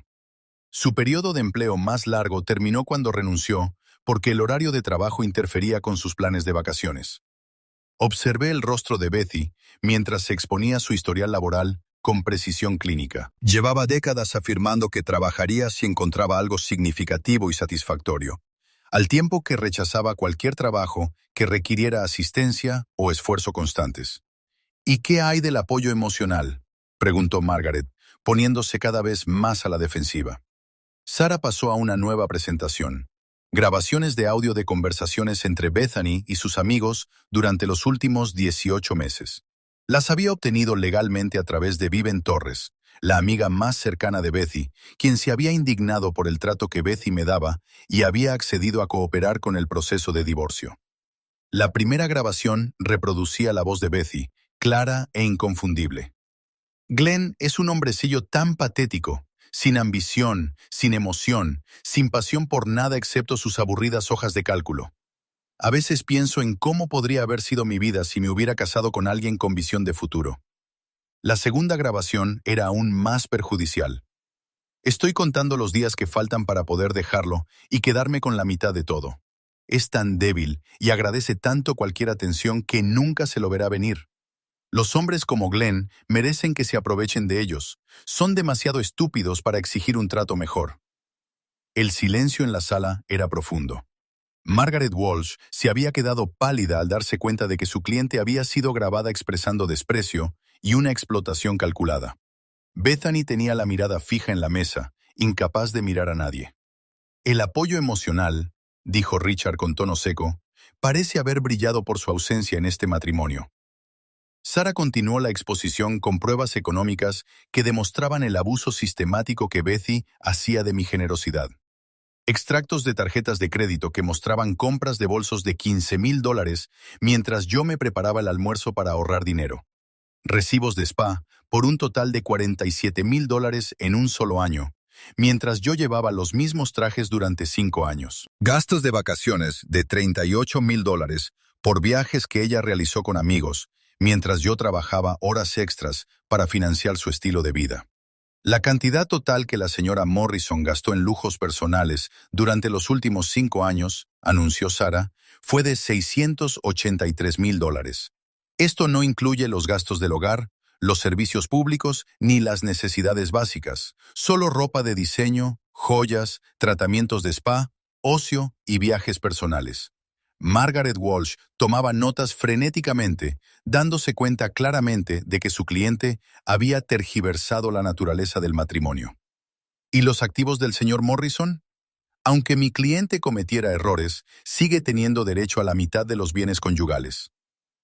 Su periodo de empleo más largo terminó cuando renunció porque el horario de trabajo interfería con sus planes de vacaciones. Observé el rostro de Betty mientras se exponía su historial laboral con precisión clínica. Llevaba décadas afirmando que trabajaría si encontraba algo significativo y satisfactorio, al tiempo que rechazaba cualquier trabajo que requiriera asistencia o esfuerzo constantes. «¿Y qué hay del apoyo emocional?», preguntó Margaret, poniéndose cada vez más a la defensiva. Sara pasó a una nueva presentación. Grabaciones de audio de conversaciones entre Bethany y sus amigos durante los últimos 18 meses. Las había obtenido legalmente a través de Viven Torres, la amiga más cercana de Betty, quien se había indignado por el trato que Betty me daba y había accedido a cooperar con el proceso de divorcio. La primera grabación reproducía la voz de Betty, clara e inconfundible. Glenn es un hombrecillo tan patético, sin ambición, sin emoción, sin pasión por nada excepto sus aburridas hojas de cálculo. A veces pienso en cómo podría haber sido mi vida si me hubiera casado con alguien con visión de futuro. La segunda grabación era aún más perjudicial. Estoy contando los días que faltan para poder dejarlo y quedarme con la mitad de todo. Es tan débil y agradece tanto cualquier atención que nunca se lo verá venir. Los hombres como Glenn merecen que se aprovechen de ellos. Son demasiado estúpidos para exigir un trato mejor. El silencio en la sala era profundo. Margaret Walsh se había quedado pálida al darse cuenta de que su cliente había sido grabada expresando desprecio y una explotación calculada. Bethany tenía la mirada fija en la mesa, incapaz de mirar a nadie. El apoyo emocional, dijo Richard con tono seco, parece haber brillado por su ausencia en este matrimonio. Sarah continuó la exposición con pruebas económicas que demostraban el abuso sistemático que Bethy hacía de mi generosidad. Extractos de tarjetas de crédito que mostraban compras de bolsos de $15,000 mientras yo me preparaba el almuerzo para ahorrar dinero. Recibos de spa por un total de $47,000 en un solo año, mientras yo llevaba los mismos trajes durante 5 años. Gastos de vacaciones de $38,000 por viajes que ella realizó con amigos, mientras yo trabajaba horas extras para financiar su estilo de vida. La cantidad total que la señora Morrison gastó en lujos personales durante los últimos 5 años, anunció Sarah, fue de $683,000. Esto no incluye los gastos del hogar, los servicios públicos ni las necesidades básicas, solo ropa de diseño, joyas, tratamientos de spa, ocio y viajes personales. Margaret Walsh tomaba notas frenéticamente, dándose cuenta claramente de que su cliente había tergiversado la naturaleza del matrimonio. ¿Y los activos del señor Morrison? Aunque mi cliente cometiera errores, sigue teniendo derecho a la mitad de los bienes conyugales.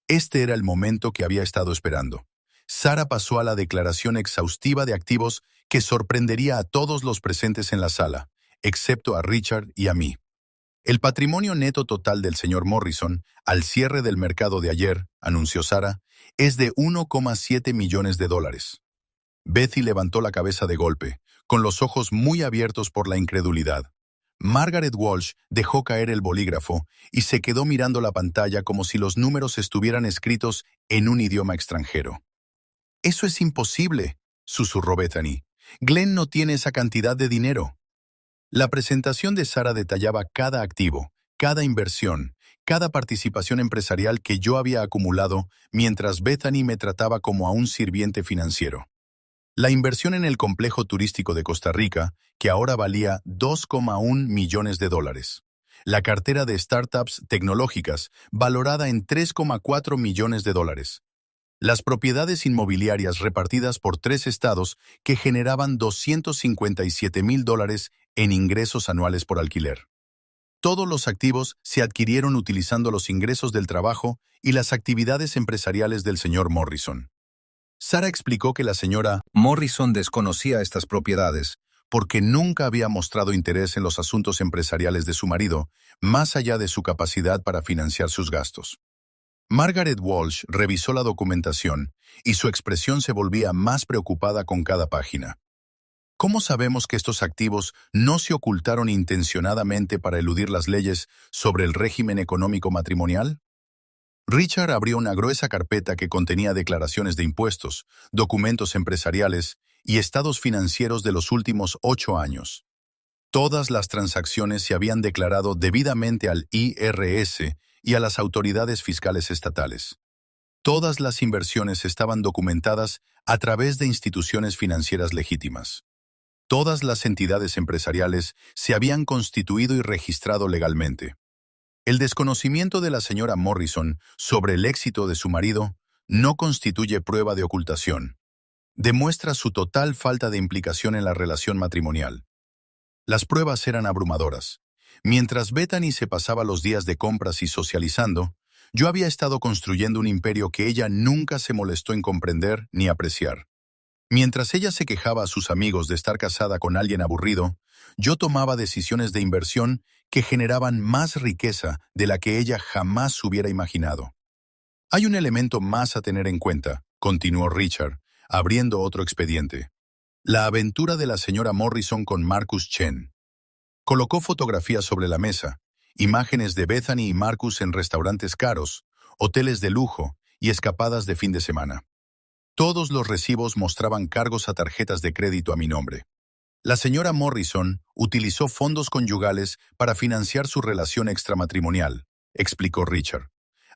Este era el momento que había estado esperando. Sarah pasó a la declaración exhaustiva de activos que sorprendería a todos los presentes en la sala, excepto a Richard y a mí. El patrimonio neto total del señor Morrison, al cierre del mercado de ayer, anunció Sarah, es de $1,7 millones. Bethy levantó la cabeza de golpe, con los ojos muy abiertos por la incredulidad. Margaret Walsh dejó caer el bolígrafo y se quedó mirando la pantalla como si los números estuvieran escritos en un idioma extranjero. «Eso es imposible», susurró Bethany. «Glenn no tiene esa cantidad de dinero». La presentación de Sarah detallaba cada activo, cada inversión, cada participación empresarial que yo había acumulado mientras Bethany me trataba como a un sirviente financiero. La inversión en el complejo turístico de Costa Rica, que ahora valía $2,1 millones. La cartera de startups tecnológicas, valorada en $3,4 millones. Las propiedades inmobiliarias repartidas por 3 estados que generaban $257,000 en ingresos anuales por alquiler. Todos los activos se adquirieron utilizando los ingresos del trabajo y las actividades empresariales del señor Morrison. Sarah explicó que la señora Morrison desconocía estas propiedades porque nunca había mostrado interés en los asuntos empresariales de su marido, más allá de su capacidad para financiar sus gastos. Margaret Walsh revisó la documentación y su expresión se volvía más preocupada con cada página. ¿Cómo sabemos que estos activos no se ocultaron intencionadamente para eludir las leyes sobre el régimen económico matrimonial? Richard abrió una gruesa carpeta que contenía declaraciones de impuestos, documentos empresariales y estados financieros de los últimos 8 años. Todas las transacciones se habían declarado debidamente al IRS y a las autoridades fiscales estatales. Todas las inversiones estaban documentadas a través de instituciones financieras legítimas. Todas las entidades empresariales se habían constituido y registrado legalmente. El desconocimiento de la señora Morrison sobre el éxito de su marido no constituye prueba de ocultación. Demuestra su total falta de implicación en la relación matrimonial. Las pruebas eran abrumadoras. Mientras Bethany se pasaba los días de compras y socializando, yo había estado construyendo un imperio que ella nunca se molestó en comprender ni apreciar. Mientras ella se quejaba a sus amigos de estar casada con alguien aburrido, yo tomaba decisiones de inversión que generaban más riqueza de la que ella jamás hubiera imaginado. Hay un elemento más a tener en cuenta, continuó Richard, abriendo otro expediente. La aventura de la señora Morrison con Marcus Chen. Colocó fotografías sobre la mesa, imágenes de Bethany y Marcus en restaurantes caros, hoteles de lujo y escapadas de fin de semana. Todos los recibos mostraban cargos a tarjetas de crédito a mi nombre. La señora Morrison utilizó fondos conyugales para financiar su relación extramatrimonial, explicó Richard.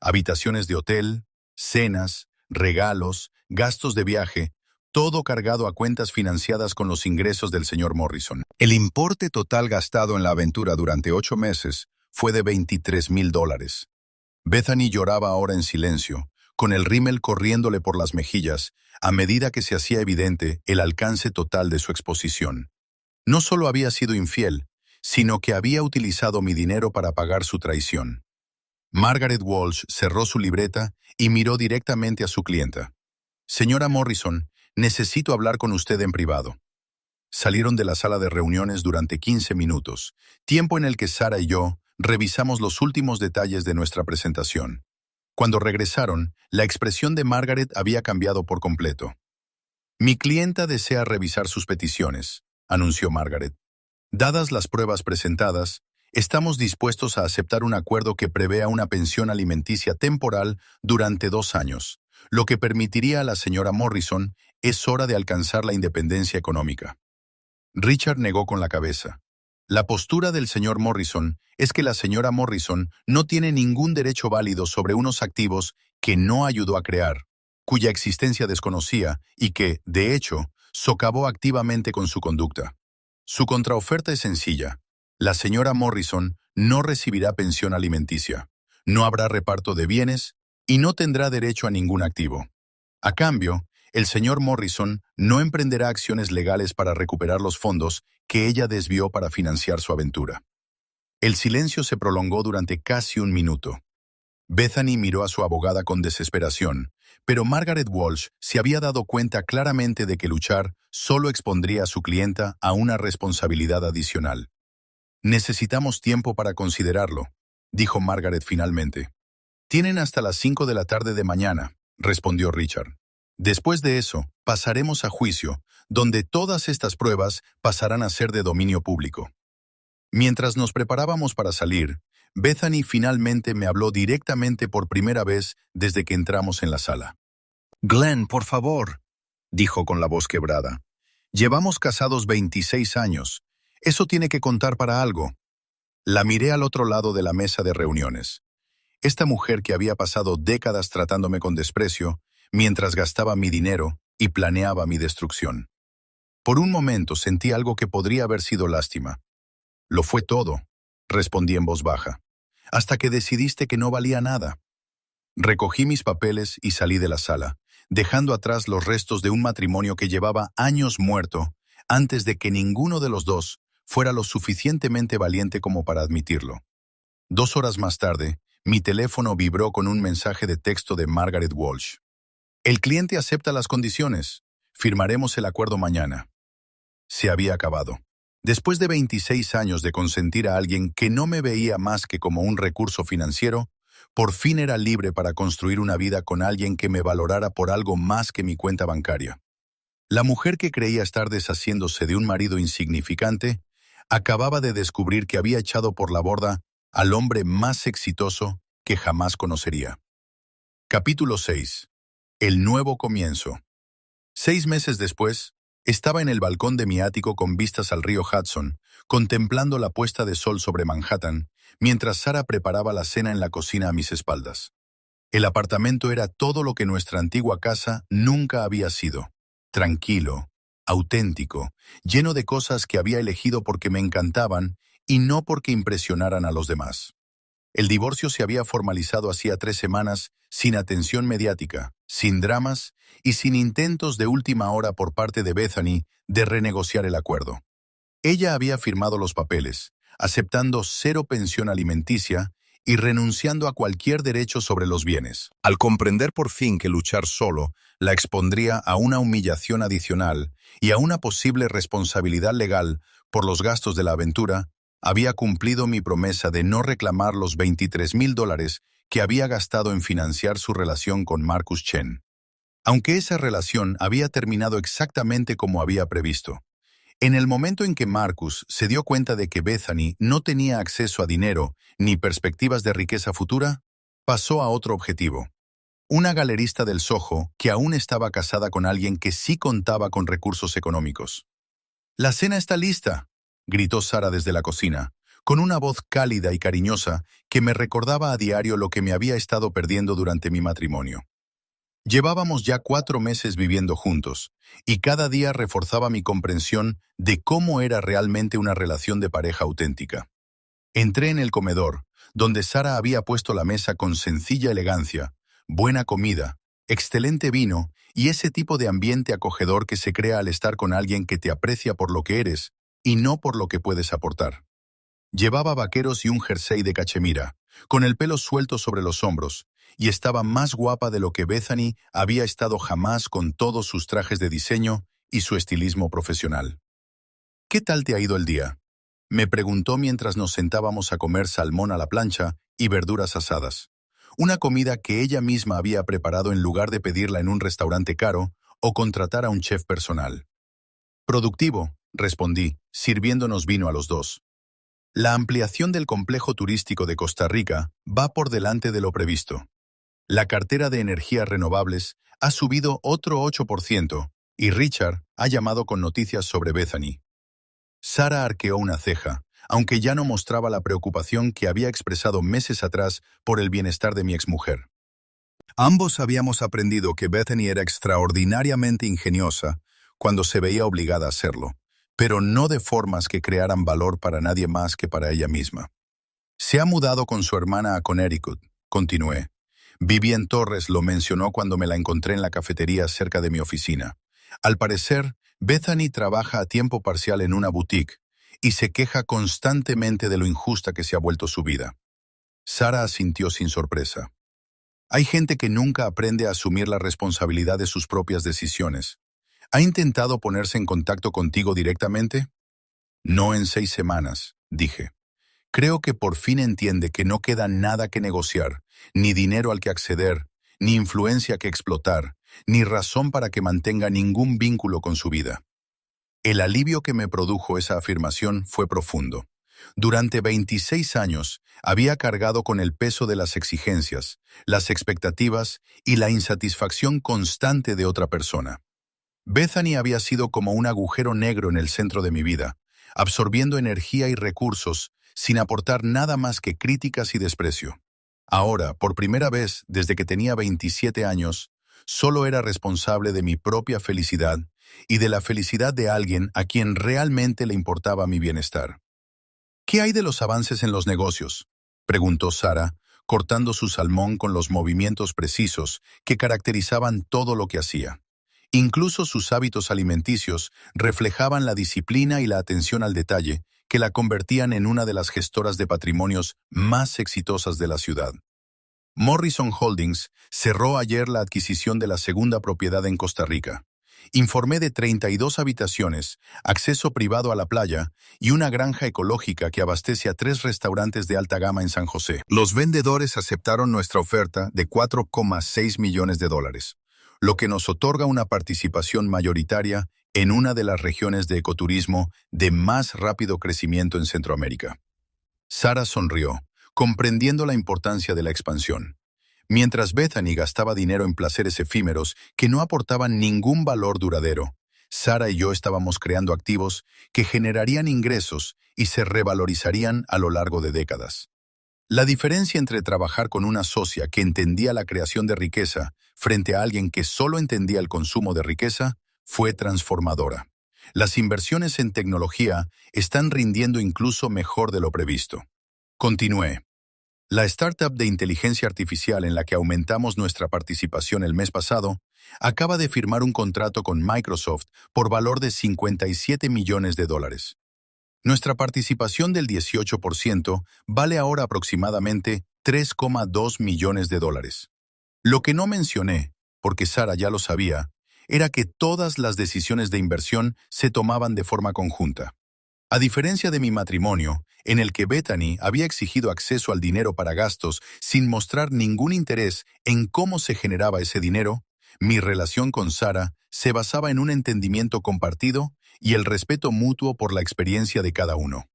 Habitaciones de hotel, cenas, regalos, gastos de viaje, todo cargado a cuentas financiadas con los ingresos del señor Morrison. El importe total gastado en la aventura durante 8 meses fue de $23,000. Bethany lloraba ahora en silencio, con el rímel corriéndole por las mejillas, a medida que se hacía evidente el alcance total de su exposición. No solo había sido infiel, sino que había utilizado mi dinero para pagar su traición. Margaret Walsh cerró su libreta y miró directamente a su clienta. «Señora Morrison, necesito hablar con usted en privado». Salieron de la sala de reuniones durante 15 minutos, tiempo en el que Sarah y yo revisamos los últimos detalles de nuestra presentación. Cuando regresaron, la expresión de Margaret había cambiado por completo. «Mi clienta desea revisar sus peticiones», anunció Margaret. «Dadas las pruebas presentadas, estamos dispuestos a aceptar un acuerdo que prevea una pensión alimenticia temporal durante 2 años. Lo que permitiría a la señora Morrison es hora de alcanzar la independencia económica». Richard negó con la cabeza. La postura del señor Morrison es que la señora Morrison no tiene ningún derecho válido sobre unos activos que no ayudó a crear, cuya existencia desconocía y que, de hecho, socavó activamente con su conducta. Su contraoferta es sencilla. La señora Morrison no recibirá pensión alimenticia, no habrá reparto de bienes y no tendrá derecho a ningún activo. A cambio, el señor Morrison no emprenderá acciones legales para recuperar los fondos que ella desvió para financiar su aventura. El silencio se prolongó durante casi 1 minuto. Bethany miró a su abogada con desesperación, pero Margaret Walsh se había dado cuenta claramente de que luchar solo expondría a su clienta a una responsabilidad adicional. «Necesitamos tiempo para considerarlo», dijo Margaret finalmente. «Tienen hasta las 5 de la tarde de mañana», respondió Richard. «Después de eso, pasaremos a juicio, donde todas estas pruebas pasarán a ser de dominio público». Mientras nos preparábamos para salir, Bethany finalmente me habló directamente por primera vez desde que entramos en la sala. «Glenn, por favor», dijo con la voz quebrada. «Llevamos casados 26 años. Eso tiene que contar para algo». La miré al otro lado de la mesa de reuniones. Esta mujer que había pasado décadas tratándome con desprecio, mientras gastaba mi dinero y planeaba mi destrucción. Por un momento sentí algo que podría haber sido lástima. «Lo fue todo», respondí en voz baja, «hasta que decidiste que no valía nada». Recogí mis papeles y salí de la sala, dejando atrás los restos de un matrimonio que llevaba años muerto antes de que ninguno de los dos fuera lo suficientemente valiente como para admitirlo. 2 horas más tarde, mi teléfono vibró con un mensaje de texto de Margaret Walsh. «El cliente acepta las condiciones. Firmaremos el acuerdo mañana». Se había acabado. Después de 26 años de consentir a alguien que no me veía más que como un recurso financiero, por fin era libre para construir una vida con alguien que me valorara por algo más que mi cuenta bancaria. La mujer que creía estar deshaciéndose de un marido insignificante acababa de descubrir que había echado por la borda al hombre más exitoso que jamás conocería. Capítulo 6. El nuevo comienzo. 6 meses después, estaba en el balcón de mi ático con vistas al río Hudson, contemplando la puesta de sol sobre Manhattan, mientras Sarah preparaba la cena en la cocina a mis espaldas. El apartamento era todo lo que nuestra antigua casa nunca había sido. Tranquilo, auténtico, lleno de cosas que había elegido porque me encantaban y no porque impresionaran a los demás. El divorcio se había formalizado hacía 3 semanas, sin atención mediática, sin dramas y sin intentos de última hora por parte de Bethany de renegociar el acuerdo. Ella había firmado los papeles, aceptando 0 pensión alimenticia y renunciando a cualquier derecho sobre los bienes. Al comprender por fin que luchar solo la expondría a una humillación adicional y a una posible responsabilidad legal por los gastos de la aventura, había cumplido mi promesa de no reclamar los $23,000 que había gastado en financiar su relación con Marcus Chen. Aunque esa relación había terminado exactamente como había previsto. En el momento en que Marcus se dio cuenta de que Bethany no tenía acceso a dinero ni perspectivas de riqueza futura, pasó a otro objetivo. Una galerista del Soho que aún estaba casada con alguien que sí contaba con recursos económicos. «¡La cena está lista!», gritó Sara desde la cocina, con una voz cálida y cariñosa que me recordaba a diario lo que me había estado perdiendo durante mi matrimonio. Llevábamos ya 4 meses viviendo juntos, y cada día reforzaba mi comprensión de cómo era realmente una relación de pareja auténtica. Entré en el comedor, donde Sara había puesto la mesa con sencilla elegancia, buena comida, excelente vino y ese tipo de ambiente acogedor que se crea al estar con alguien que te aprecia por lo que eres y no por lo que puedes aportar. Llevaba vaqueros y un jersey de cachemira, con el pelo suelto sobre los hombros, y estaba más guapa de lo que Bethany había estado jamás con todos sus trajes de diseño y su estilismo profesional. «¿Qué tal te ha ido el día?», me preguntó mientras nos sentábamos a comer salmón a la plancha y verduras asadas, una comida que ella misma había preparado en lugar de pedirla en un restaurante caro o contratar a un chef personal. «Productivo», respondí, sirviéndonos vino a los dos. La ampliación del complejo turístico de Costa Rica va por delante de lo previsto. La cartera de energías renovables ha subido otro 8% y Richard ha llamado con noticias sobre Bethany. Sara arqueó una ceja, aunque ya no mostraba la preocupación que había expresado meses atrás por el bienestar de mi exmujer. Ambos habíamos aprendido que Bethany era extraordinariamente ingeniosa cuando se veía obligada a hacerlo, pero no de formas que crearan valor para nadie más que para ella misma. Se ha mudado con su hermana a Connecticut, continué. Vivian Torres lo mencionó cuando me la encontré en la cafetería cerca de mi oficina. Al parecer, Bethany trabaja a tiempo parcial en una boutique y se queja constantemente de lo injusta que se ha vuelto su vida. Sara asintió sin sorpresa. Hay gente que nunca aprende a asumir la responsabilidad de sus propias decisiones. ¿Ha intentado ponerse en contacto contigo directamente? No en 6 semanas, dije. Creo que por fin entiende que no queda nada que negociar, ni dinero al que acceder, ni influencia que explotar, ni razón para que mantenga ningún vínculo con su vida. El alivio que me produjo esa afirmación fue profundo. Durante 26 años había cargado con el peso de las exigencias, las expectativas y la insatisfacción constante de otra persona. Bethany había sido como un agujero negro en el centro de mi vida, absorbiendo energía y recursos sin aportar nada más que críticas y desprecio. Ahora, por primera vez desde que tenía 27 años, solo era responsable de mi propia felicidad y de la felicidad de alguien a quien realmente le importaba mi bienestar. «¿Qué hay de los avances en los negocios?», preguntó Sara, cortando su salmón con los movimientos precisos que caracterizaban todo lo que hacía. Incluso sus hábitos alimenticios reflejaban la disciplina y la atención al detalle que la convertían en una de las gestoras de patrimonios más exitosas de la ciudad. Morrison Holdings cerró ayer la adquisición de la segunda propiedad en Costa Rica. Informé de 32 habitaciones, acceso privado a la playa y una granja ecológica que abastece a 3 restaurantes de alta gama en San José. Los vendedores aceptaron nuestra oferta de $4,6 millones, lo que nos otorga una participación mayoritaria en una de las regiones de ecoturismo de más rápido crecimiento en Centroamérica. Sara sonrió, comprendiendo la importancia de la expansión. Mientras Bethany gastaba dinero en placeres efímeros que no aportaban ningún valor duradero, Sara y yo estábamos creando activos que generarían ingresos y se revalorizarían a lo largo de décadas. La diferencia entre trabajar con una socia que entendía la creación de riqueza frente a alguien que solo entendía el consumo de riqueza fue transformadora. Las inversiones en tecnología están rindiendo incluso mejor de lo previsto. Continué. La startup de inteligencia artificial en la que aumentamos nuestra participación el mes pasado acaba de firmar un contrato con Microsoft por valor de $57 millones. Nuestra participación del 18% vale ahora aproximadamente $3,2 millones. Lo que no mencioné, porque Sara ya lo sabía, era que todas las decisiones de inversión se tomaban de forma conjunta. A diferencia de mi matrimonio, en el que Bethany había exigido acceso al dinero para gastos sin mostrar ningún interés en cómo se generaba ese dinero, mi relación con Sara se basaba en un entendimiento compartido y el respeto mutuo por la experiencia de cada uno.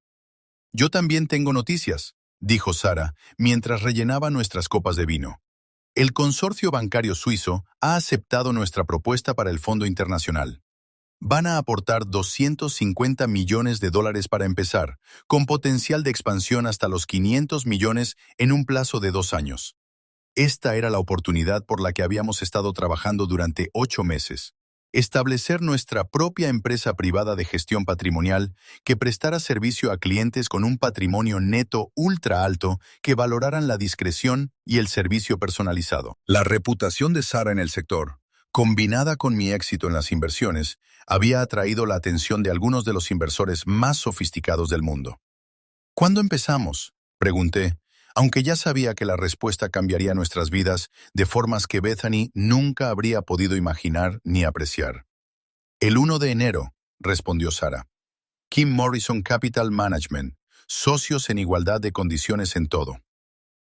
«Yo también tengo noticias», dijo Sara, mientras rellenaba nuestras copas de vino. «El consorcio bancario suizo ha aceptado nuestra propuesta para el Fondo Internacional. Van a aportar $250 millones para empezar, con potencial de expansión hasta los 500 millones en un plazo de 2 años. Esta era la oportunidad por la que habíamos estado trabajando durante 8 meses. Establecer nuestra propia empresa privada de gestión patrimonial que prestara servicio a clientes con un patrimonio neto ultra alto que valoraran la discreción y el servicio personalizado. La reputación de Sara en el sector, combinada con mi éxito en las inversiones, había atraído la atención de algunos de los inversores más sofisticados del mundo. «¿Cuándo empezamos?», pregunté, aunque ya sabía que la respuesta cambiaría nuestras vidas de formas que Bethany nunca habría podido imaginar ni apreciar. «El 1 de enero», respondió Sara. «Kim Morrison Capital Management, socios en igualdad de condiciones en todo».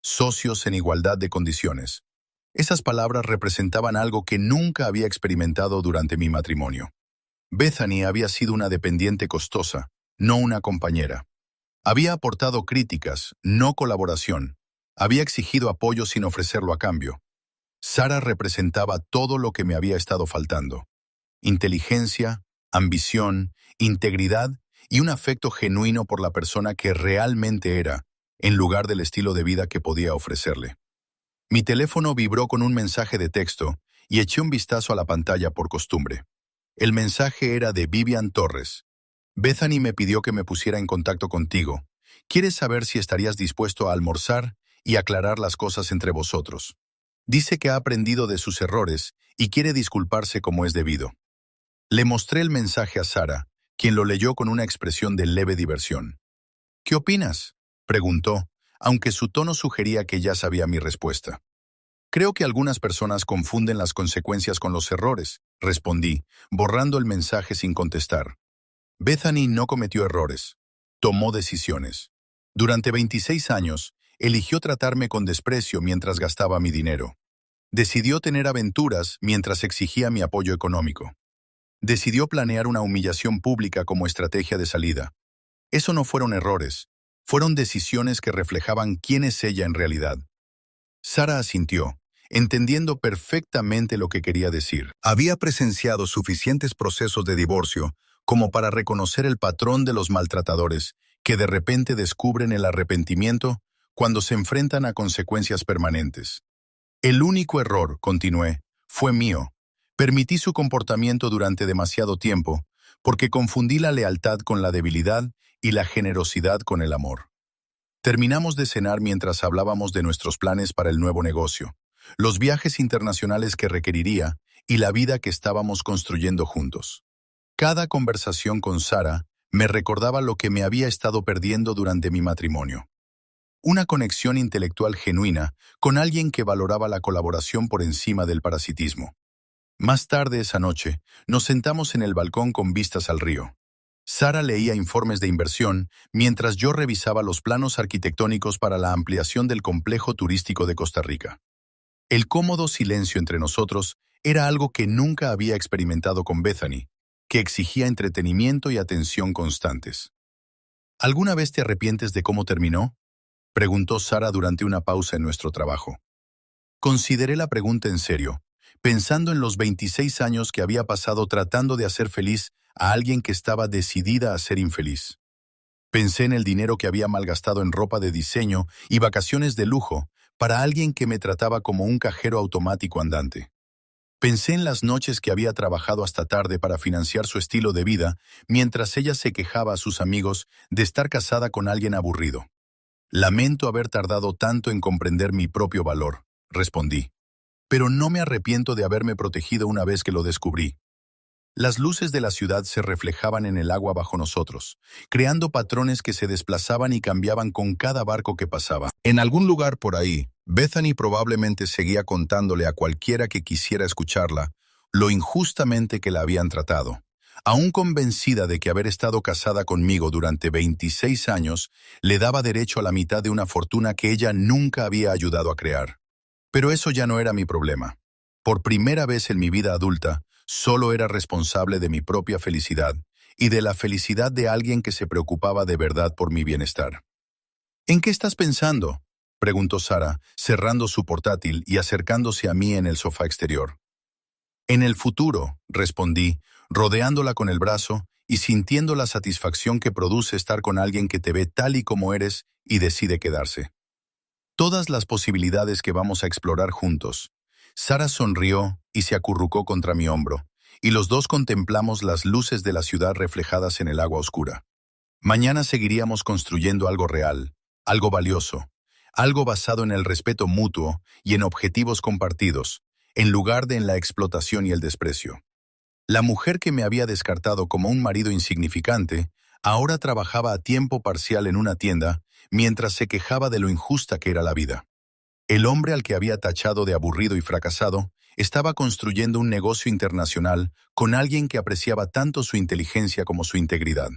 Socios en igualdad de condiciones. Esas palabras representaban algo que nunca había experimentado durante mi matrimonio. Bethany había sido una dependiente costosa, no una compañera. Había aportado críticas, no colaboración. Había exigido apoyo sin ofrecerlo a cambio. Sara representaba todo lo que me había estado faltando. Inteligencia, ambición, integridad y un afecto genuino por la persona que realmente era, en lugar del estilo de vida que podía ofrecerle. Mi teléfono vibró con un mensaje de texto y eché un vistazo a la pantalla por costumbre. El mensaje era de Vivian Torres. «Bethany me pidió que me pusiera en contacto contigo. Quiere saber si estarías dispuesto a almorzar y aclarar las cosas entre vosotros. Dice que ha aprendido de sus errores y quiere disculparse como es debido». Le mostré el mensaje a Sara, quien lo leyó con una expresión de leve diversión. «¿Qué opinas?», preguntó, aunque su tono sugería que ya sabía mi respuesta. «Creo que algunas personas confunden las consecuencias con los errores», respondí, borrando el mensaje sin contestar. Bethany no cometió errores. Tomó decisiones. Durante 26 años, eligió tratarme con desprecio mientras gastaba mi dinero. Decidió tener aventuras mientras exigía mi apoyo económico. Decidió planear una humillación pública como estrategia de salida. Eso no fueron errores. Fueron decisiones que reflejaban quién es ella en realidad. Sara asintió, entendiendo perfectamente lo que quería decir. Había presenciado suficientes procesos de divorcio como para reconocer el patrón de los maltratadores que de repente descubren el arrepentimiento cuando se enfrentan a consecuencias permanentes. «El único error», continué, «fue mío. Permití su comportamiento durante demasiado tiempo porque confundí la lealtad con la debilidad y la generosidad con el amor». Terminamos de cenar mientras hablábamos de nuestros planes para el nuevo negocio, los viajes internacionales que requeriría y la vida que estábamos construyendo juntos. Cada conversación con Sara me recordaba lo que me había estado perdiendo durante mi matrimonio. Una conexión intelectual genuina con alguien que valoraba la colaboración por encima del parasitismo. Más tarde esa noche, nos sentamos en el balcón con vistas al río. Sara leía informes de inversión mientras yo revisaba los planos arquitectónicos para la ampliación del complejo turístico de Costa Rica. El cómodo silencio entre nosotros era algo que nunca había experimentado con Bethany, que exigía entretenimiento y atención constantes. «¿Alguna vez te arrepientes de cómo terminó?», preguntó Sara durante una pausa en nuestro trabajo. Consideré la pregunta en serio, pensando en los 26 años que había pasado tratando de hacer feliz a alguien que estaba decidida a ser infeliz. Pensé en el dinero que había malgastado en ropa de diseño y vacaciones de lujo para alguien que me trataba como un cajero automático andante. Pensé en las noches que había trabajado hasta tarde para financiar su estilo de vida, mientras ella se quejaba a sus amigos de estar casada con alguien aburrido. «Lamento haber tardado tanto en comprender mi propio valor», respondí. «Pero no me arrepiento de haberme protegido una vez que lo descubrí». Las luces de la ciudad se reflejaban en el agua bajo nosotros, creando patrones que se desplazaban y cambiaban con cada barco que pasaba. En algún lugar por ahí, Bethany probablemente seguía contándole a cualquiera que quisiera escucharla lo injustamente que la habían tratado, Aún convencida de que haber estado casada conmigo durante 26 años le daba derecho a la mitad de una fortuna que ella nunca había ayudado a crear. Pero eso ya no era mi problema. Por primera vez en mi vida adulta, solo era responsable de mi propia felicidad y de la felicidad de alguien que se preocupaba de verdad por mi bienestar. ¿En qué estás pensando?, preguntó Sara, cerrando su portátil y acercándose a mí en el sofá exterior. En el futuro, respondí, rodeándola con el brazo y sintiendo la satisfacción que produce estar con alguien que te ve tal y como eres y decide quedarse. Todas las posibilidades que vamos a explorar juntos. Sara sonrió y se acurrucó contra mi hombro, y los dos contemplamos las luces de la ciudad reflejadas en el agua oscura. Mañana seguiríamos construyendo algo real, algo valioso, algo basado en el respeto mutuo y en objetivos compartidos, en lugar de en la explotación y el desprecio. La mujer que me había descartado como un marido insignificante, ahora trabajaba a tiempo parcial en una tienda, mientras se quejaba de lo injusta que era la vida. El hombre al que había tachado de aburrido y fracasado, estaba construyendo un negocio internacional con alguien que apreciaba tanto su inteligencia como su integridad.